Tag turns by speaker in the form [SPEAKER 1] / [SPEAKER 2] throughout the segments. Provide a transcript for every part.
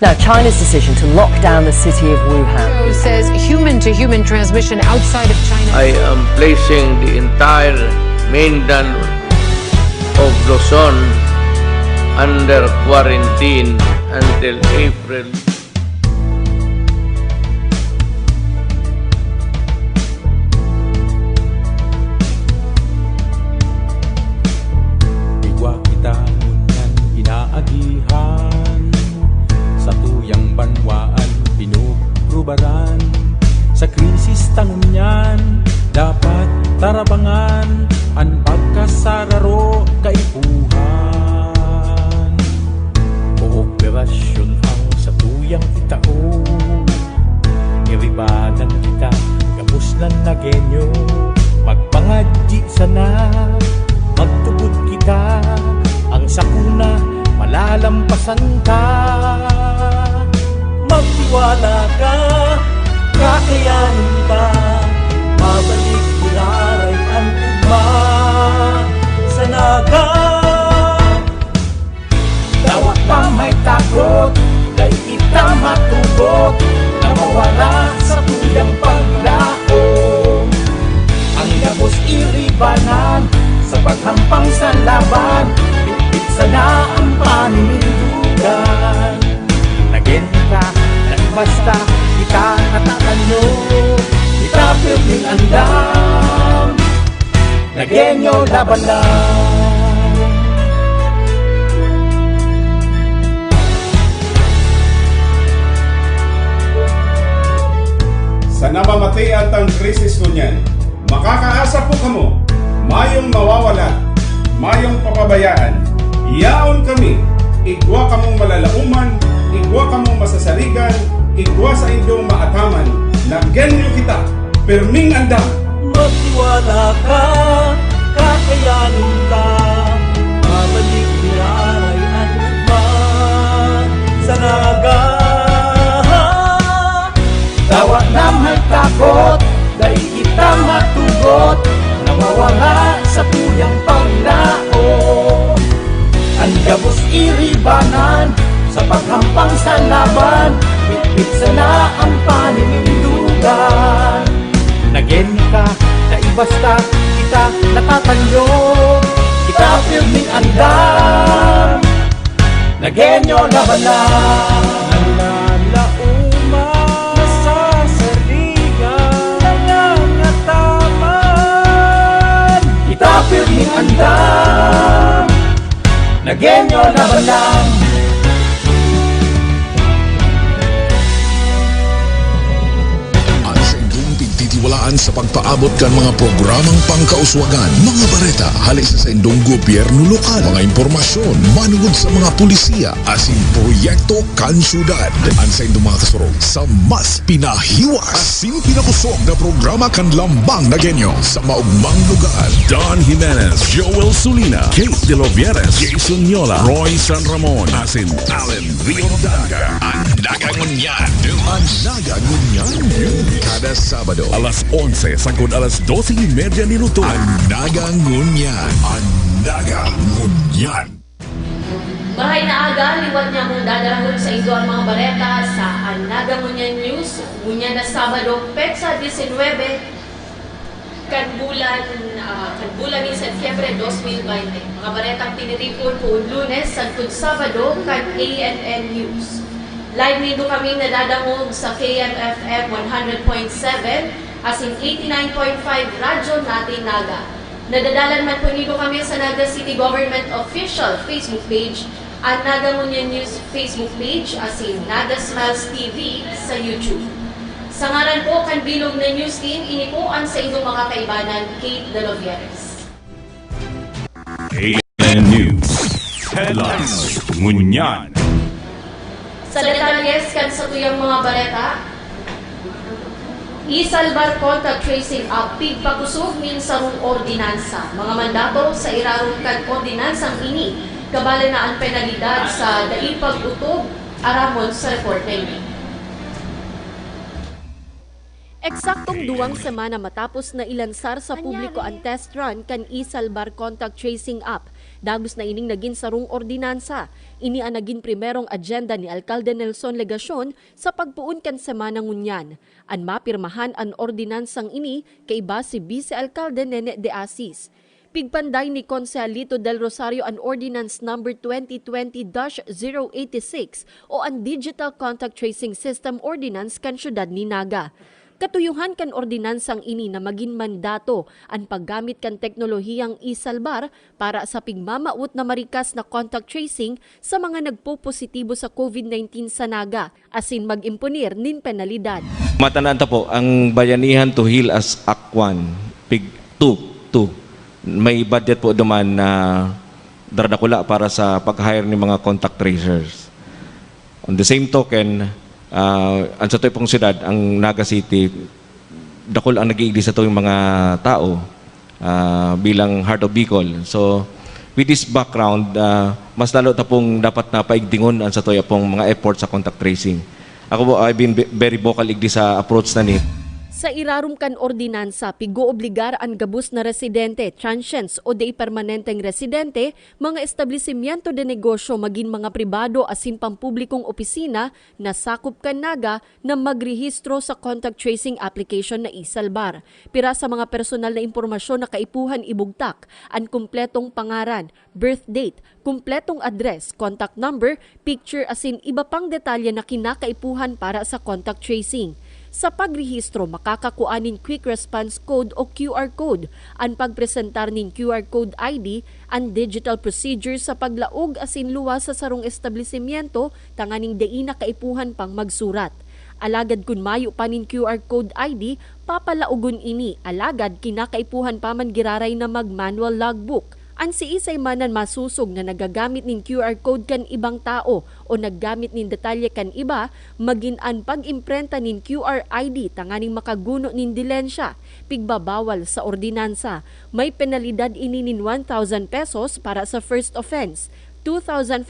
[SPEAKER 1] Now, China's decision to lock down the city of Wuhan.
[SPEAKER 2] Who says human-to-human transmission outside of China.
[SPEAKER 3] I am placing the entire mainland of Luzon under quarantine until April.
[SPEAKER 4] Igwa kita ngunyan inaagihan, sa tuyang banwaan pinugrubaran. Sa krisis tangunyan dapat tarabangan, ang pagkasararo kaipuhan. Kooperasyon ang sa tuyang itao, iribanan kita gabos lang na genyo. Magpangadji sana, magtugod kita, ang sakuna malalampasan ka. Magtiwala ka, kakayanin ba? Mabalik nilaray ang ugma sa naga. Dawat pa may takot, kay kita matugot, na mawala sa tuyang paglao. Ang gabos iribanan, sa paghampang sa laban, bitbit sana ang paninindugan. Nagenta, nagbasta, kita natatanyo, kita piling andam, nagenyo laban lang.
[SPEAKER 5] Sa namamatian ang krisis kunyan, makakaasa po kamo, mayong mawawala, mayong papabayaan. Iyaon kami, igwa kamong malalauman, igwa kamong masasaligan, igwa sa inyong maataman. Nagyanyo kita, perming andam.
[SPEAKER 4] Magtiwala ka, kakayanin ka, mabalik nilaray ang ugman sa naga. Dawa na may takot, dahil kita matugot, na mawala sa tuyang paglao. Ang gabos iribanan, sa paghampang sa laban, bitbit sana ang paninindugan. Nagyenyo ka, naibasta, kita natatanyo, kita pirming andam, nagyenyo laban lang. Nalalauma sa sarigan, nangangataman, kita pirming andam, nagyenyo laban lang.
[SPEAKER 6] Titiwalaan sa pagpaabot kan mga programang pangkauswagan, mga bareta, halis sa indong gobyerno lokal, mga impormasyon, manugod sa mga pulisiya, asin proyekto kan syudad, ang sa indong mga kasurog sa mas pinahiwas, asin pinakusog na programa kan lambang na genyo sa maugmang lugar. Don Jimenez, Joel Sulina, Kate De Lovieres, Jason Yola, Roy San Ramon, asin Allen Riordaga, ang Nagangunyan, ang Nagangunyan, kada Sabado alas 11 sagod alas 12:30 minuto. Ang Nagangunyan, ang Nagangunyan.
[SPEAKER 7] Bahay na aga, liwat niya mong dadalagon sa indo ang mga bareta sa Nagangunyan News. Ngunyan na Sabado, Petsa 19, kanbulan ni Setyembre 2020. Mga baretang tiniripon po Lunes, sagkod Sabado, kan ANN News. Live nido kami nadadangog sa KMFM 100.7 as in 89.5 Radyo Natin Naga. Nadadalan man po nido kami sa Naga City Government Official Facebook page at Nagangunyan News Facebook page as in Naga Smiles TV sa YouTube. Sa ngaran po kan bilog na news team, inipuan sa inyong mga kaibanan, Kate De Lovieres.
[SPEAKER 8] ANN News Headlines Ngunyan.
[SPEAKER 7] Sa detalyes kan sa tuyang mga bareta, isalbar contact tracing up pigpakusog min sarong ordinansa. Mga mandato sa irarong kan ordinansang ini, kabala na ang penalidad sa daipag-utob aramon sa report na ini.
[SPEAKER 9] Eksaktong 2 semana matapos na ilansar sa publiko ang test run kan isalbar contact tracing app Dagos na ining naging sarong ordinansa. Ini ang naging primerong agenda ni Alcalde Nelson Legacion sa pagpuon kan semana ngunyan. An mapirmahan ang ordinansang ini kay iba si Vice Alcalde Nene de Asis. Pigpanday ni Conselito del Rosario ang Ordinance Number 2020-086 o ang Digital Contact Tracing System Ordinance kan syudad ni Naga. Katuyuhan kan ordinansang ini na maging mandato ang paggamit kan teknolohiyang isalbar para sa pigmamaut na marikas na contact tracing sa mga nagpo-positibo sa COVID-19 sa Naga, asin mag-imponir nin penalidad.
[SPEAKER 10] Matananta po, ang Bayanihan to Heal as Act 1, Pig 2. May budget po duman na daradakula para sa pag-hire ng mga contact tracers. On the same token, ang sa pong siyudad, ang Naga City, dakol ang nag-iigli sa tuwing mga tao bilang Heart of Bicol. So, with this background, mas lalo ta pong dapat na paigdingon ang sa tuwing pong mga effort sa contact tracing. Ako po, I've been very vocal igdi sa approach na ni.
[SPEAKER 9] Sa irarum kan ordinansa, pigo-obligar ang gabus na residente, transients o di permanenteng residente, mga establishmento de negosyo maging mga pribado asin pampublikong opisina na sakop kan Naga na magrehistro sa contact tracing application na isalbar. Pira sa mga personal na impormasyon na kaipuhan ibugtak, ang kumpletong pangaran, birth date, kumpletong address, contact number, picture asin iba pang detalye na kinakaipuhan para sa contact tracing. Sa pagrehistro, makakakuanin Quick Response Code o QR Code, ang pagpresentar nin QR Code ID, ang digital procedure sa paglaog asin luwas sa sarong establishmento, tanganing deina kaipuhan pang magsurat. Alagad kun mayo pa nin QR Code ID, papalaugon ini, alagad kinakaipuhan pa man giraray na mag-manual logbook. Ang siisay manan masusog na nagagamit nin QR code kan ibang tao o naggamit nin detalye kan iba, magin an pag-imprenta nin QR ID tanganing makaguno nin dilensya, pigbabawal sa ordinansa. May penalidad ini nin 1,000 pesos para sa first offense, 2,500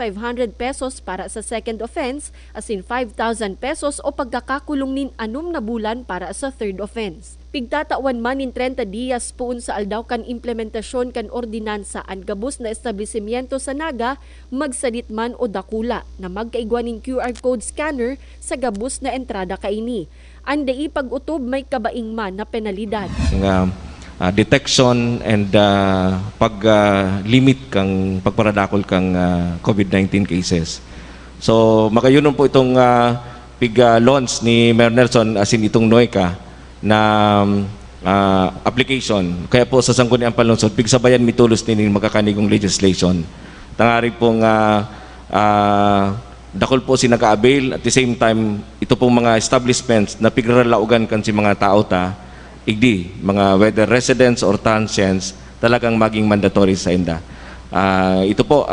[SPEAKER 9] pesos para sa second offense, asin 5,000 pesos o pagkakakulong nin 6 na bulan para sa third offense. Pigtatawan man in 30 dias puun sa aldaw kan implementasyon kan ordinansa ang gabus na establishmento sa Naga, magsadit man o dakula na magkaigwan nin QR code scanner sa gabus na entrada kaini. Andai pag-utob may kabaing man na penalidad.
[SPEAKER 10] Detection and pag-limit kang pagparadakol kang COVID-19 cases. So makayunon po itong pig-launch ni Mayor Nelson asin itong NOICA na application. Kaya po sa sangguniang panlungsod, pigsabayan mitulos ninin magkakanigong legislation. Tangari pong dakol po si naka-avail at the same time ito pong mga establishments na pigralaugan kan si mga tao ta igdi, mga whether residents or transients, talagang maging mandatory sa inda. Ito po,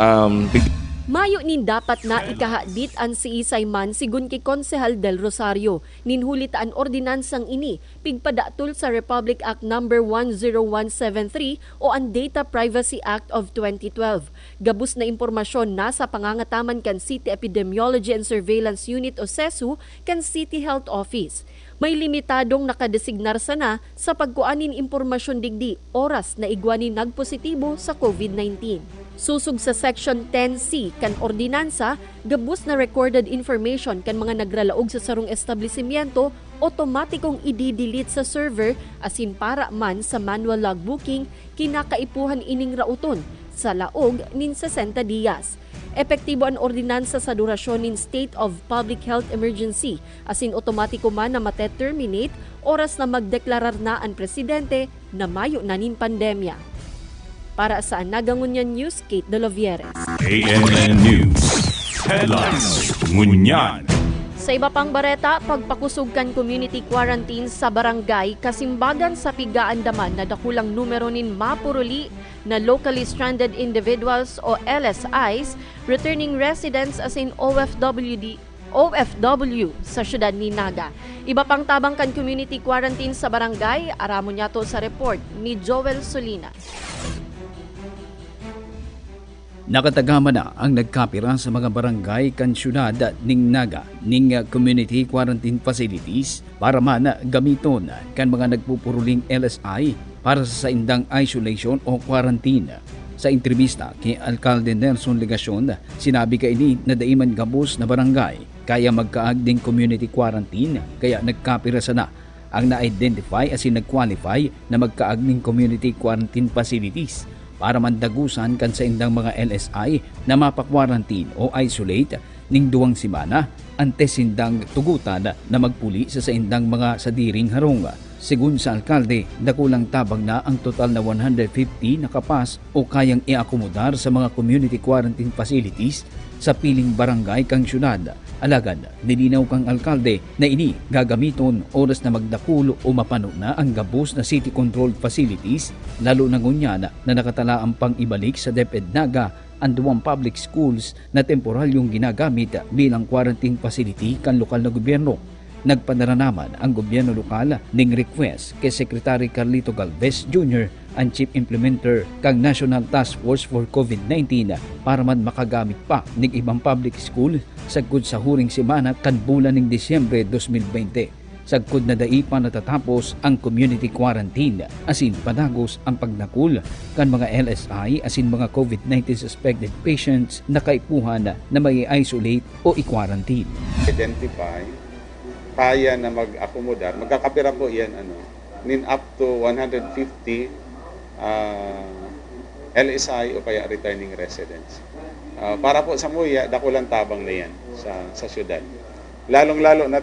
[SPEAKER 9] Mayo nin dapat na ikahadit ang siisay man sigun kay Konsehal del Rosario. Ninhulit ang ordinansang ini, pigpadatul sa Republic Act Number 10173 o ang Data Privacy Act of 2012. Gabus na impormasyon nasa pangangataman kan City Epidemiology and Surveillance Unit o CESU kan City Health Office. May limitadong nakadesignar sana sa pagkuanin impormasyon digdi oras na igwanin nagpositibo sa COVID-19. Susug sa Section 10C kan ordinansa, gabus na recorded information kan mga nagralaog sa sarong establishmento otomatikong i-delete sa server asin para man sa manual logbooking kinakaipuhan ining rauton sa laog nin 60 dias. Epektibo ang ordinansa sa durasyon nin State of Public Health Emergency asin otomatiko man na mate-terminate oras na magdeklarar na ang presidente na mayo na nin pandemya. Para sa Nagangunyan News, Kate De Lovieres.
[SPEAKER 8] ANN News. Headlines. Ngunyan.
[SPEAKER 9] Sa iba pang bareta, pagpakusog kan community quarantine sa barangay kasimbagan sa Pigaandaman na dakulang numero nin mapuruli na locally stranded individuals o LSIs, returning residents as in OFW sa syudad ni Naga. Iba pang tabang kan community quarantine sa barangay, aramo niya to sa report ni Joel Solina.
[SPEAKER 11] Nakatagama na ang nagkapira sa mga barangay kan syudad ning Naga ning community quarantine facilities para man gamiton kan mga nagpupuruling LSI para sa indang isolation o quarantine. Sa entrevista kay Alcalde Nelson Legacion, sinabi kay ini na daiman gabos na barangay kaya magkaagding community quarantine kaya nagkapirasa na ang na-identify as in nag-qualify na magkaagning community quarantine facilities para mandagusan kan sa indang mga LSI na mapakwarantin o isolate ning 2 semana antes sindang tugutan na magpuli sa indang mga sadiring harong. Sigun sa alkalde, dakulang tabang na ang total na 150 na kapas o kayang iakomodar sa mga community quarantine facilities sa piling barangay kang syudad. Alagad, nilinaw kang alkalde na ini gagamiton oras na magdakulo o mapano na ang gabos na city controlled facilities, lalo na ngunya na nakatalaang pang ibalik sa DepEd Naga ang 2 public schools na temporalyong ginagamit bilang quarantine facility kan lokal na gobyerno. Nagpadala naman ang gobyerno lokal ning request kay Secretary Carlito Galvez Jr., ang Chief Implementer kang National Task Force for COVID-19 para man makagamit pa ning ibang public school sagkod sa huring semana kan bulan ning Disyembre 2020. Sagkod na dai pa natatapos ang community quarantine asin padagos ang pagdakul kan mga LSI asin mga COVID-19 suspected patients na kaipuhan na may isolate o i-quarantine.
[SPEAKER 5] Identify kaya na mag-akomodar, magkakapira po yan nin up to 150 LSI o kaya returning residents. Para po sa Muya, dakulang tabang na yan sa syudad. Lalong-lalo na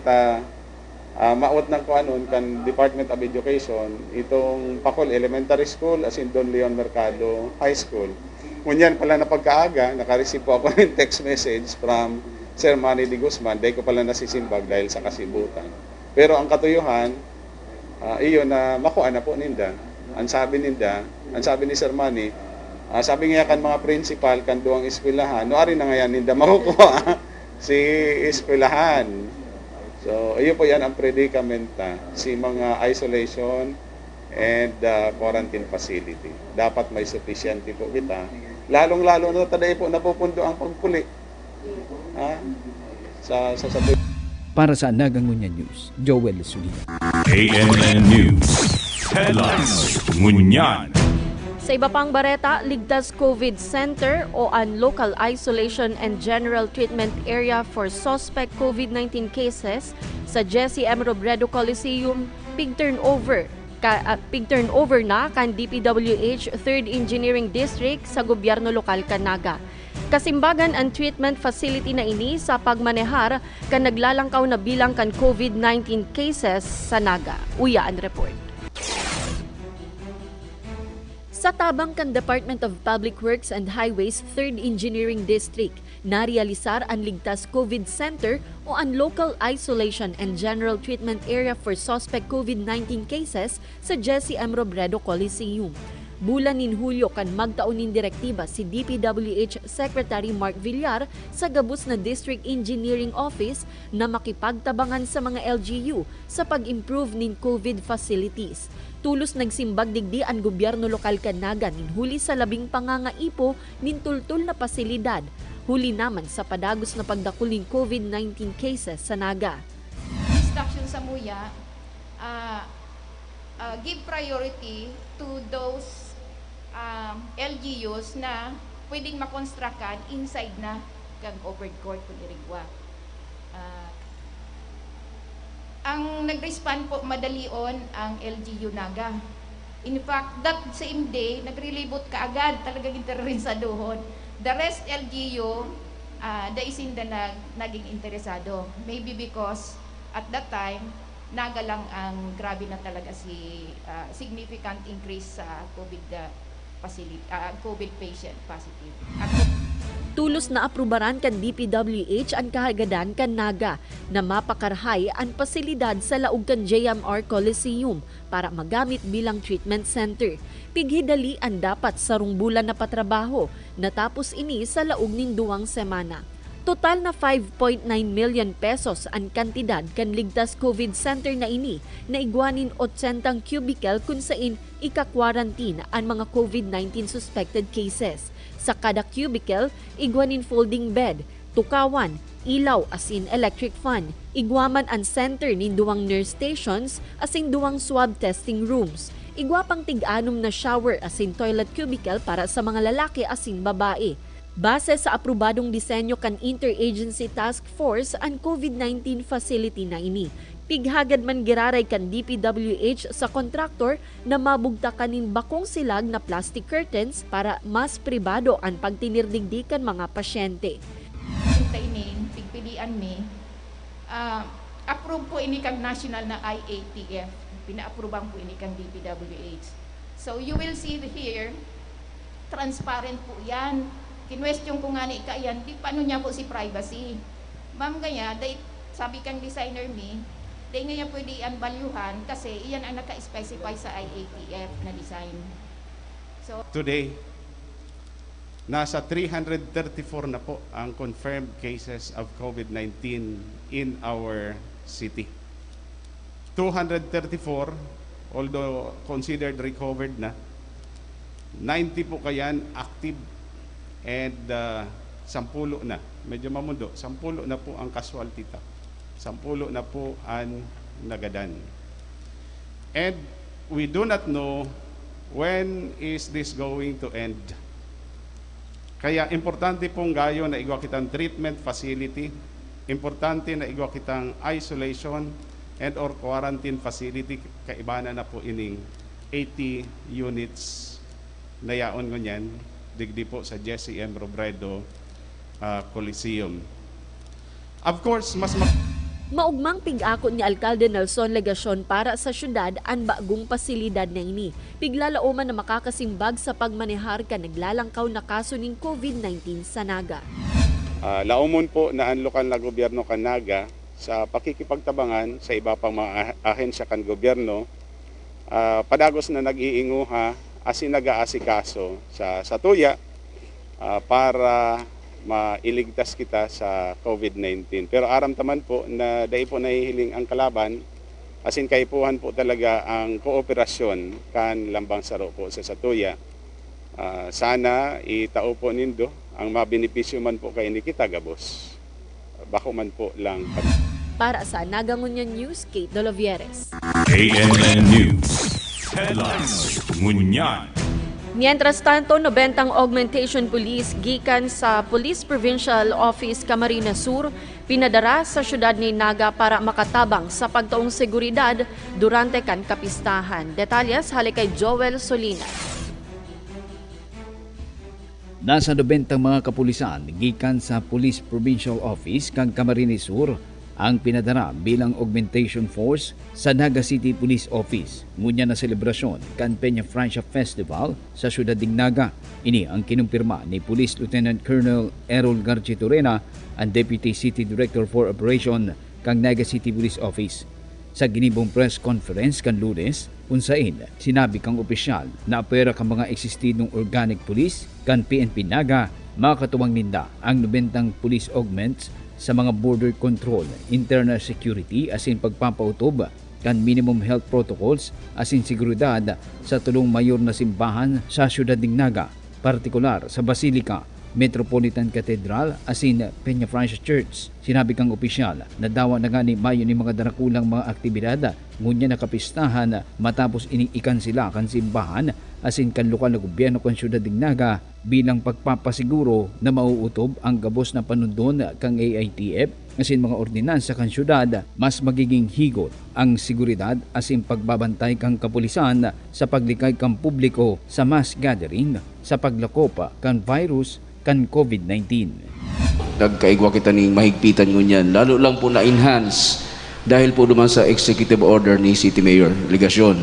[SPEAKER 5] maot ng kuanon kan Department of Education itong Pacol Elementary School as in Don Leon Mercado High School. Ngunyan pala na pagkaaga, nakareceive po ako ng text message from Sir Manny de Guzman, dahil ko pala nasisimbag dahil sa kasibutan. Pero ang katuyuhan, iyon na makuha na po ninda. Ang sabi ni Sir Manny, sabi nga kan mga principal, kan duwang eskwelahan, no ari na ngayon ninda makukuha si eskwelahan. So, iyo po yan ang predicamenta, si mga isolation and quarantine facility. Dapat may sufficient po kita. Lalong-lalo na taday po napupundo ang pagpuli.
[SPEAKER 11] Para sa Nagangunya News, Joel Sulina.
[SPEAKER 8] ANN News. Headlines. Ngunyan.
[SPEAKER 9] Sa iba pang bareta, ligtas COVID Center o an Local Isolation and General Treatment Area for Suspect COVID-19 cases sa Jesse M. Robredo Coliseum pig turnover na kan DPWH 3rd Engineering District sa gobyerno lokal kan Naga. Kasimbagan ang treatment facility na ini sa pagmanehar kan naglalangkaw na bilang kan COVID-19 cases sa Naga. Uya ang report. Sa tabang kan Department of Public Works and Highways 3rd Engineering District, narealisar ang ligtas COVID Center o ang Local Isolation and General Treatment Area for Suspect COVID-19 cases sa Jesse M. Robredo Coliseum. Bulan nin Hulyo kan magtaunin direktiba si DPWH Secretary Mark Villar sa gabos na District Engineering Office na makipagtabangan sa mga LGU sa pag-improve nin COVID facilities. Tulos nagsimbag digdi ang gobyerno lokal kan Naga nin huli sa labing pangangaipo nin tultul na pasilidad. Huli naman sa padagos na pagdakul nin COVID-19 cases sa Naga.
[SPEAKER 12] Instruction sa Muya, give priority to those LGUs na pwedeng makonstrukan inside na kang covered court kung irigwa. Ang nag-respond po madalion ang LGU Naga. In fact, that same day, nag-relibot ka agad, talagang interesadohon. The rest LGU, daisin na naging interesado. Maybe because at that time, Naga lang ang grabe na talaga si significant increase sa COVID patient positive.
[SPEAKER 9] Tulos na aprubaran kan DPWH ang kahagadan kan Naga na mapakarhay ang pasilidad sa laog kan JMR Coliseum para magamit bilang treatment center. Pighidali ang dapat sa rungbulan na patrabaho natapos ini sa laog ning 2 semana. Total na 5.9 million pesos ang kantidad kan ligtas COVID center na ini na igwanin 80 cubicle kung sain ika-quarantine ang mga COVID-19 suspected cases. Sa kada cubicle, igwanin folding bed, tukawan, ilaw as in electric fan, igwaman ang center nin 2 nurse stations as in 2 swab testing rooms. igwapang tig-anom na shower asin toilet cubicle para sa mga lalaki asin babae. Base sa aprobadong disenyo kan Interagency Task Force ang COVID-19 facility na ini. Pighagad man giraray kan DPWH sa kontraktor na mabugta kanin bakong silag na plastic curtains para mas pribado ang pagtinirdigdikan mga pasyente.
[SPEAKER 12] Kainin, pigpilian mi, approve po ini kang national na IATF, pina-approvean po ini kang DPWH. So you will see here, transparent po yan. Kinwestiyon ko nga ni Kayan, di paano niya po si privacy. Ma'am kaya, sabi kang designer mi, di nga niya pwede ang valuehan kasi iyan ang naka-specify sa IATF na design. So
[SPEAKER 5] Today, nasa 334 na po ang confirmed cases of COVID-19 in our city. 234, although considered recovered na, 90 po kayan active and 10 na, medyo mamundo, 10 na po ang casualty ta. 10 na po ang nagadan. And we do not know when is this going to end. Kaya importante pong gayo na igwa kitang treatment facility, importante na igwa kitang isolation and or quarantine facility, kaibana na po ining 80 units na yaon ngunyan, digdi po sa Jesse M. Robredo Coliseum. Of course,
[SPEAKER 9] Maugmang pig-ako ni Alcalde Nelson Legacion para sa syudad ang bagong pasilidad na ini. Piglalauman na makakasimbag sa pagmanehar ka naglalangkaw na kaso ng COVID-19 sa Naga.
[SPEAKER 5] Laumon po na ang lokal na gobyerno kan Naga sa pakikipagtabangan sa iba pang mga ahensya kan gobyerno, padagos na nag-iinguha asin nag-aasikaso sa tuya para mailigtas kita sa COVID-19. Pero aramtaman po na dahil po nahihiling ang kalaban, asin kaipuhan po talaga ang kooperasyon kan lambang saro po sa Satuya. Sana itao po nindo ang mabenepisyo man po kay ni kita gabos. Bako man po lang.
[SPEAKER 9] Para sa Nagangunyan News, Kate Dolovieres.
[SPEAKER 8] ANN News. Headlines. Ngunyan.
[SPEAKER 9] Mientras tanto, 90 augmentation police gikan sa Police Provincial Office Camarines Sur pinadara sa syudad ni Naga para makatabang sa pagtaong seguridad durante kan kapistahan. Detalyes hali kay Joel Solinas.
[SPEAKER 11] Nasa 90 mga kapulisan gikan sa Police Provincial Office kang Camarines Sur ang pinadara bilang augmentation force sa Naga City Police Office. Ngunya na selebrasyon kan Peña Francia Festival sa siyudad ng Naga. Ini ang kinumpirma ni Police Lieutenant Colonel Errol Garchitorena, ang Deputy City Director for Operation kang Naga City Police Office. Sa ginibong press conference kan Lunes, unsain sinabi kang opisyal na apera kang mga existidong organic police kan PNP Naga, makatuwang ninda ang 90 police augments sa mga border control, internal security asin pagpapautob kan minimum health protocols asin seguridad sa tulong mayor na simbahan sa siyudad ng Naga, partikular sa Basilica, Metropolitan Cathedral asin Peña Francia Church. Sinabi kang opisyal na dawa na nga ni mayo ni mga darakulang mga aktibidad ngunya na kapistahan matapos iniikan sila kan simbahan asin kan lokal na gobyerno kan siyudad ng Naga bilang pagpapasiguro na mauutob ang gabos na panundon kang AITF asin mga ordinansa kan siyudad, mas magiging higot ang seguridad asin pagbabantay kang kapulisan sa paglikay kang publiko sa mass gathering sa paglakop kan virus kan COVID-19.
[SPEAKER 13] Nagkaigwa kita ning mahigpitan ngunyan, lalo lang po na-enhance dahil po naman sa executive order ni City Mayor Legacion.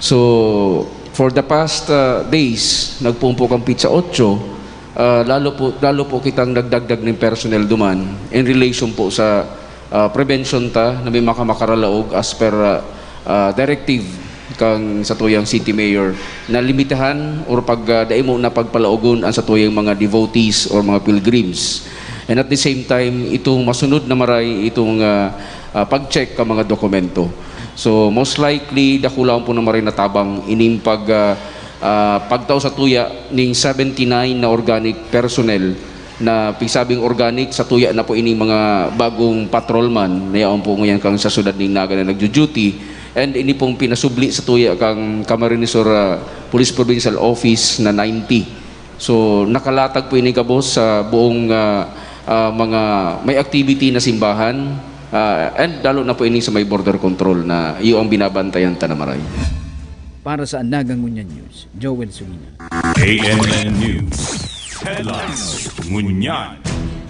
[SPEAKER 13] So, for the past days, nagpumpo kang pizza 8, lalo po kitang nagdagdag ng personnel duman in relation po sa prevention ta na may makamakaraog as per directive kang satuyang City Mayor na limitahan or daimo na pagpalaogon ang satuyang mga devotees or mga pilgrims. And at the same time, itong masunod na maray itong pag-check ka mga dokumento. So most likely dakulaon po na maray natabang ining pagtaw sa tuya ning 79 na organic personnel na pigsabing organic sa tuya na po ining mga bagong patrolman na yaon po ngayon kang sa siyudad ning Naga na nagjo-duty And ini pong pinasubli sa tuya kang Camarines Sur Police Provincial Office na 90. So nakalatag po ini gabos sa buong mga may activity na simbahan and lalo na po ini sa may border control na iyo ang binabantayan Tanamaray.
[SPEAKER 11] Para sa Anagang Ngunyan News, Joel Sulina.
[SPEAKER 8] ANN News. Headlines. Ngunyan.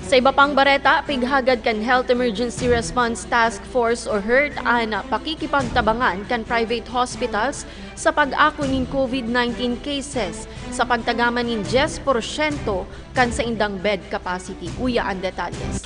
[SPEAKER 9] Sa iba pang bareta, pighagad kan Health Emergency Response Task Force o HERT ang pakikipagtabangan kan private hospitals sa pag-ako nin COVID-19 cases sa pagtagaman nin 10% kan sa indang bed capacity. Uya ang detalles.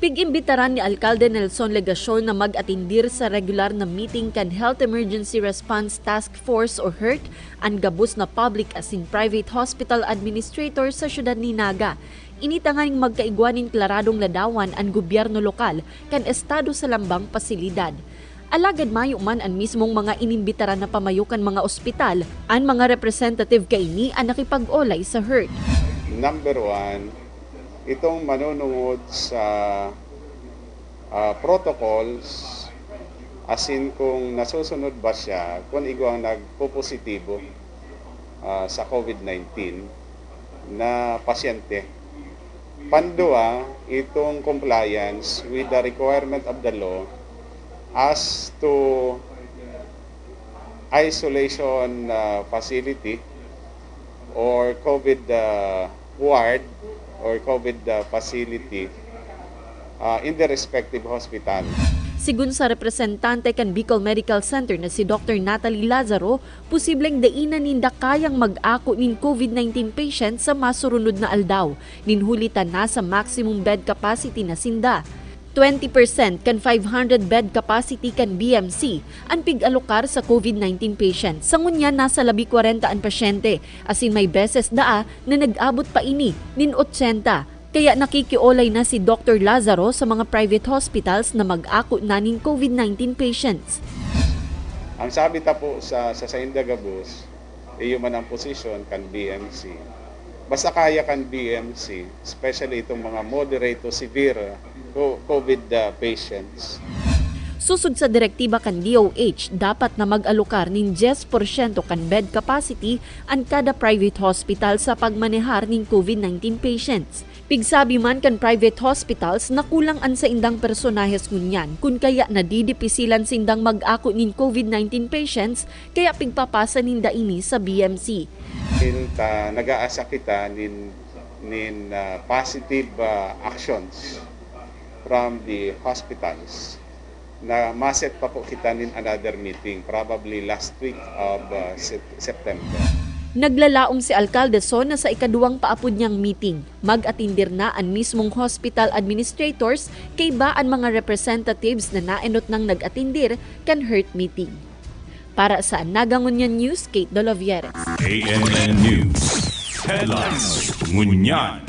[SPEAKER 9] Pig-imbitaran ni Alcalde Nelson Legacion na mag-atindir sa regular na meeting kan Health Emergency Response Task Force o HERT ang gabos na public as in private hospital administrator sa syudad ni Naga. Initanganing magkaigwanin klaradong ladawan ang gobyerno lokal kan estado sa lambang pasilidad. Alagad mayo man ang mismong mga inimbitaran na pamayukan mga ospital, ang mga representative kaini ang nakipag-olay sa HERT.
[SPEAKER 5] Number 1, itong manunungod sa protocols, as in kung nasusunod ba siya, kung igwang nagpo-positibo sa COVID-19 na pasyente. Pandua, itong compliance with the requirement of the law as to isolation facility or COVID ward or COVID facility in the respective hospital.
[SPEAKER 9] Sigun sa representante kan Bicol Medical Center na si Dr. Natalie Lazaro, posibleng dainan ninda kayang mag-ako nin COVID-19 patient sa masurunod na aldaw. Ninhulitan na sa maximum bed capacity na sinda. 20% kan 500 bed capacity kan BMC ang pig-alokar sa COVID-19 patient. Sa ngunyan nasa 40 ang pasyente, asin may beses daa na nag-abot pa ini nin 80. Kaya nakikiolay na si Dr. Lazaro sa mga private hospitals na mag-ako na nin COVID-19 patients.
[SPEAKER 5] Ang sabi ta po sa Indagabus, iyo man ang position kan BMC. Basta kaya kan BMC, especially itong mga moderate to severe COVID patients.
[SPEAKER 9] Susud sa direktiba kan DOH, dapat na mag-alokar nin 10% kan bed capacity ang kada private hospital sa pagmanehar nin COVID-19 patients. Pigsabi man kan private hospitals na kulang an sa indang personahes ngunyan, kun kaya nadidipisilan sindang mag-ako nin COVID-19 patients, kaya pigpapasa ninda ini sa BMC.
[SPEAKER 5] Nag-aasa kita nin positive actions from the hospitals na maset pa po kita nin another meeting, probably last week of September.
[SPEAKER 9] Naglalaom si Alcalde Son na sa ikaduwang paapod niyang meeting. Mag-atindir na ang mismong hospital administrators kay ba ang mga representatives na naenot ng nag-atindir kan HERT meeting. Para sa Anagang Ngunyan News, Kate Dolovieres.
[SPEAKER 8] ANN News. Headlines. Ngunyan.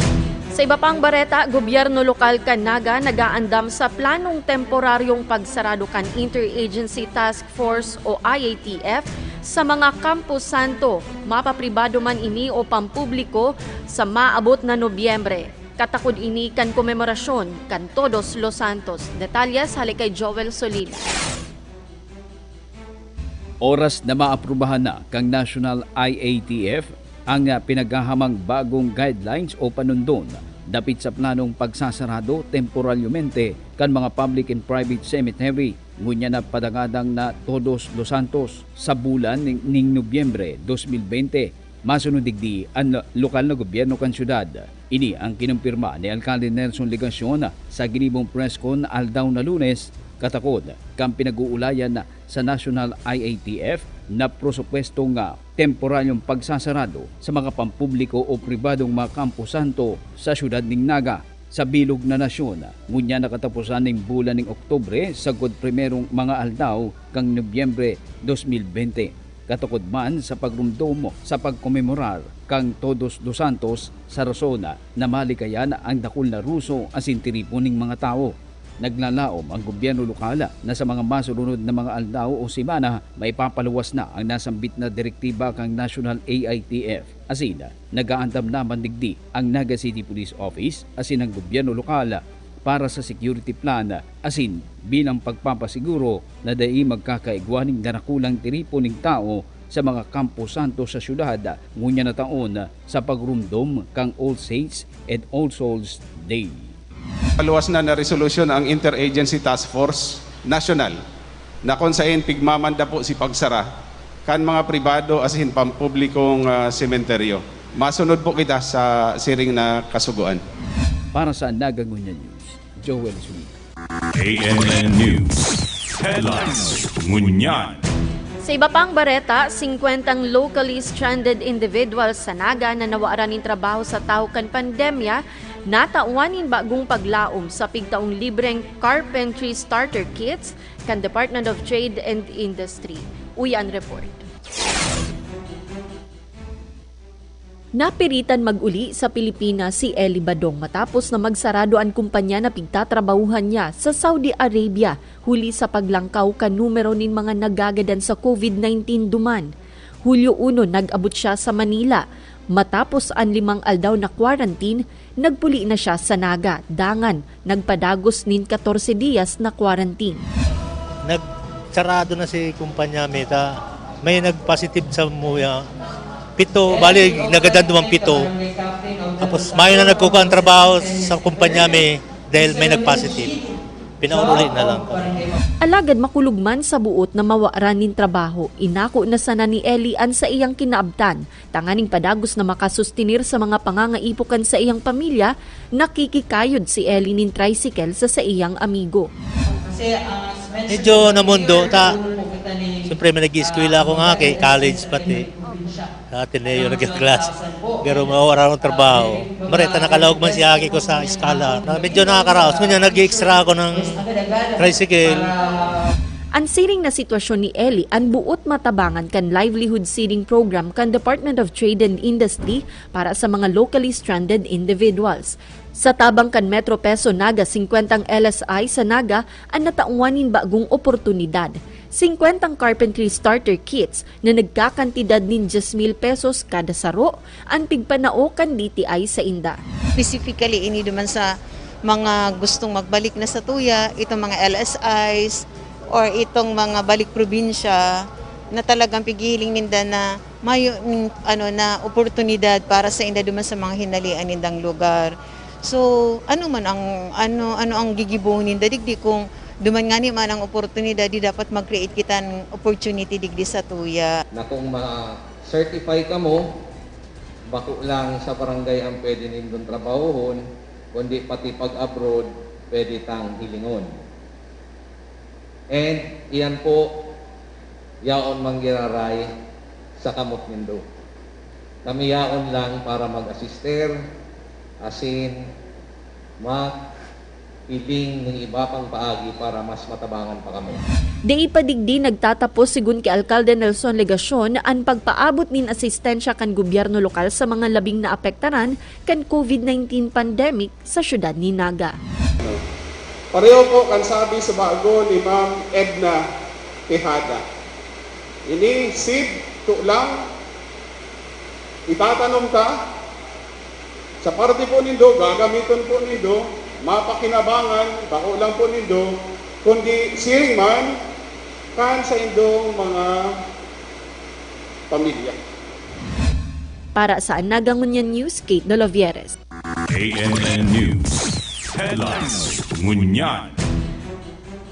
[SPEAKER 9] Sa iba pang bareta, gobyerno lokal kan Naga nagaandam sa planong temporaryong pagsarado kan Interagency Task Force o IATF sa mga Campo Santo, mapapribado man ini o pampubliko sa maabot na Nobyembre. Katakod ini kan komemorasyon kan Todos Los Santos. Detalyas hali kay Joel Solina.
[SPEAKER 11] Oras na maaprubahan na kang National IATF ang pinaghahamang bagong guidelines o panundon dapit sa planong pagsasarado temporalyamente kan mga public and private cemetery ngunya na padangadang na Todos Los Santos sa bulan ning Nobyembre 2020. Masunod digdi ang lokal na gobyerno kan syudad. Ini ang kinumpirma ni Alcalde Nelson Legacion sa ginibong press con aldaw na Lunes, katakod kang pinag-uulayan na sa National IATF na prosupwestong temporaryong pagsasarado sa mga pampubliko o pribadong mga Campo Santo sa syudad ning Naga sa bilog na nasyon. Ngunya nakatapusan ning bulan ning Oktubre sagod primerong mga aldaw kang Nobyembre 2020. Katukod man sa pagrumdom sa pagkomemorar kang Todos Los Santos sa rasona na malikayan ang dakul na Ruso asin tiripon ning mga tao. Naglalaom ang gobyerno lokal na sa mga masulunod na mga aldaw o simana may papaluwas na ang nasambit na direktiba kang National AITF. Asin, nagaantam na mandigdi ang Naga City Police Office asin ang gobyerno lokal para sa security plan asin bilang pagpapasiguro na dai magkakaigwaning danakulang tiripo ning tao sa mga Campo Santo sa syudad ngunya na taon sa pagrumdom kang All Saints and All Souls Day.
[SPEAKER 5] Paluwas na resolusyon ang Interagency Task Force National na kung saan pigmamanda po si pagsara kan mga pribado asin pampublikong sementeryo. Masunod po kita sa siring na kasuguan.
[SPEAKER 11] Para sa Nagangunya News, Joel Sulit.
[SPEAKER 8] ANN News. Headlines. Ngunyan.
[SPEAKER 9] Sa iba pang bareta, 50 locally stranded individuals sa Naga na nawaran ng trabaho sa tawkan pandemya, natauwanin bagong paglaom sa pigtaong libreng carpentry starter kits kan Department of Trade and Industry. Uyan report. Napiritan mag-uli sa Pilipinas si Eli Badong matapos na magsarado ang kumpanya na pigtatrabahuhan niya sa Saudi Arabia huli sa paglangkaw kan numero nin mga nagagadan sa COVID-19 duman. Hulyo 1 nag-abot siya sa Manila. Matapos ang 5 aldaw na quarantine, nagpuli na siya sa Naga. Dangan, nagpadagos nin 14 diyas na quarantine.
[SPEAKER 14] Nagsarado na si kumpanya Meta. May nag-positive sa muya. 7, bali nagadan dumang 7. Tapos may na nagkukuha ang trabaho sa kumpanya may dahil may nag-positive. Pinauli na lang.
[SPEAKER 9] Alagad makulugman sa buot na mawaran nin trabaho, inako na sana ni Eli an sa iyang kinaabtan. Tanganing padagos na makasustinir sa mga pangangaipukan sa iyang pamilya, nakikikayod si Eli nin tricycle sa iyang amigo.
[SPEAKER 14] Medyo namundo, siyempre may nag-i-eskwela ako nga kay college pati. Sa Ateneo nag-class. Pero mawara ng trabaho. Marita nakalawag man si Aki ko sa eskwela. Medyo nakakaraos. Kanya nag-extra ako ng tricycle.
[SPEAKER 9] Ang siring na sitwasyon ni Eli ang buot matabangan kan livelihood seeding program kan Department of Trade and Industry para sa mga locally stranded individuals. Sa tabang kan Metro Peso Naga 50 LSI sa Naga ang natauwanin bagong oportunidad. 50 carpentry starter kits na nagkakantidad nin 10,000 pesos kada saro ang pigpanao kan DTI sa Inda.
[SPEAKER 15] Specifically, ini duman sa mga gustong magbalik na sa tuya, itong mga LSIs or itong mga balik probinsya na talagang pigiling ninda na mayo na oportunidad para sa Inda duman sa mga hinalian nindang lugar. So, ano ang gigibong ninda digdi kung duman nga man ang oportunidad, di dapat mag-create kita ng opportunity digdi sa tuya.
[SPEAKER 10] Na kung ma-certify ka mo, bako lang sa barangay ang pwede nindong trabahohon, kundi pati pag-abroad, pwede tang hilingon. And iyan po, yaon manggiraray sa kamot nindo. Kami yaon lang para mag-assister, asin, piling ng iba pang paagi para mas matabangan pa kami.
[SPEAKER 9] Di ipadigdi nagtatapos sigun kay Alcalde Nelson Legacion ang pagpaabot nin asistensya kan gobyerno lokal sa mga labing naapektaran kan COVID-19 pandemic sa syudad ni Naga.
[SPEAKER 5] Pareho po kan sabi sa bago ni Ma'am Edna Tejada. Ini seed to lang itatanong ta sa parte po nindo, gagamiton po nindo mapakinabangan, bako lang po nindo, kundi siring man, kan sa indong mga pamilya.
[SPEAKER 9] Para sa Nagangunya News, Kate Dolovieres.
[SPEAKER 8] ANN News. Headlines. Ngunyan.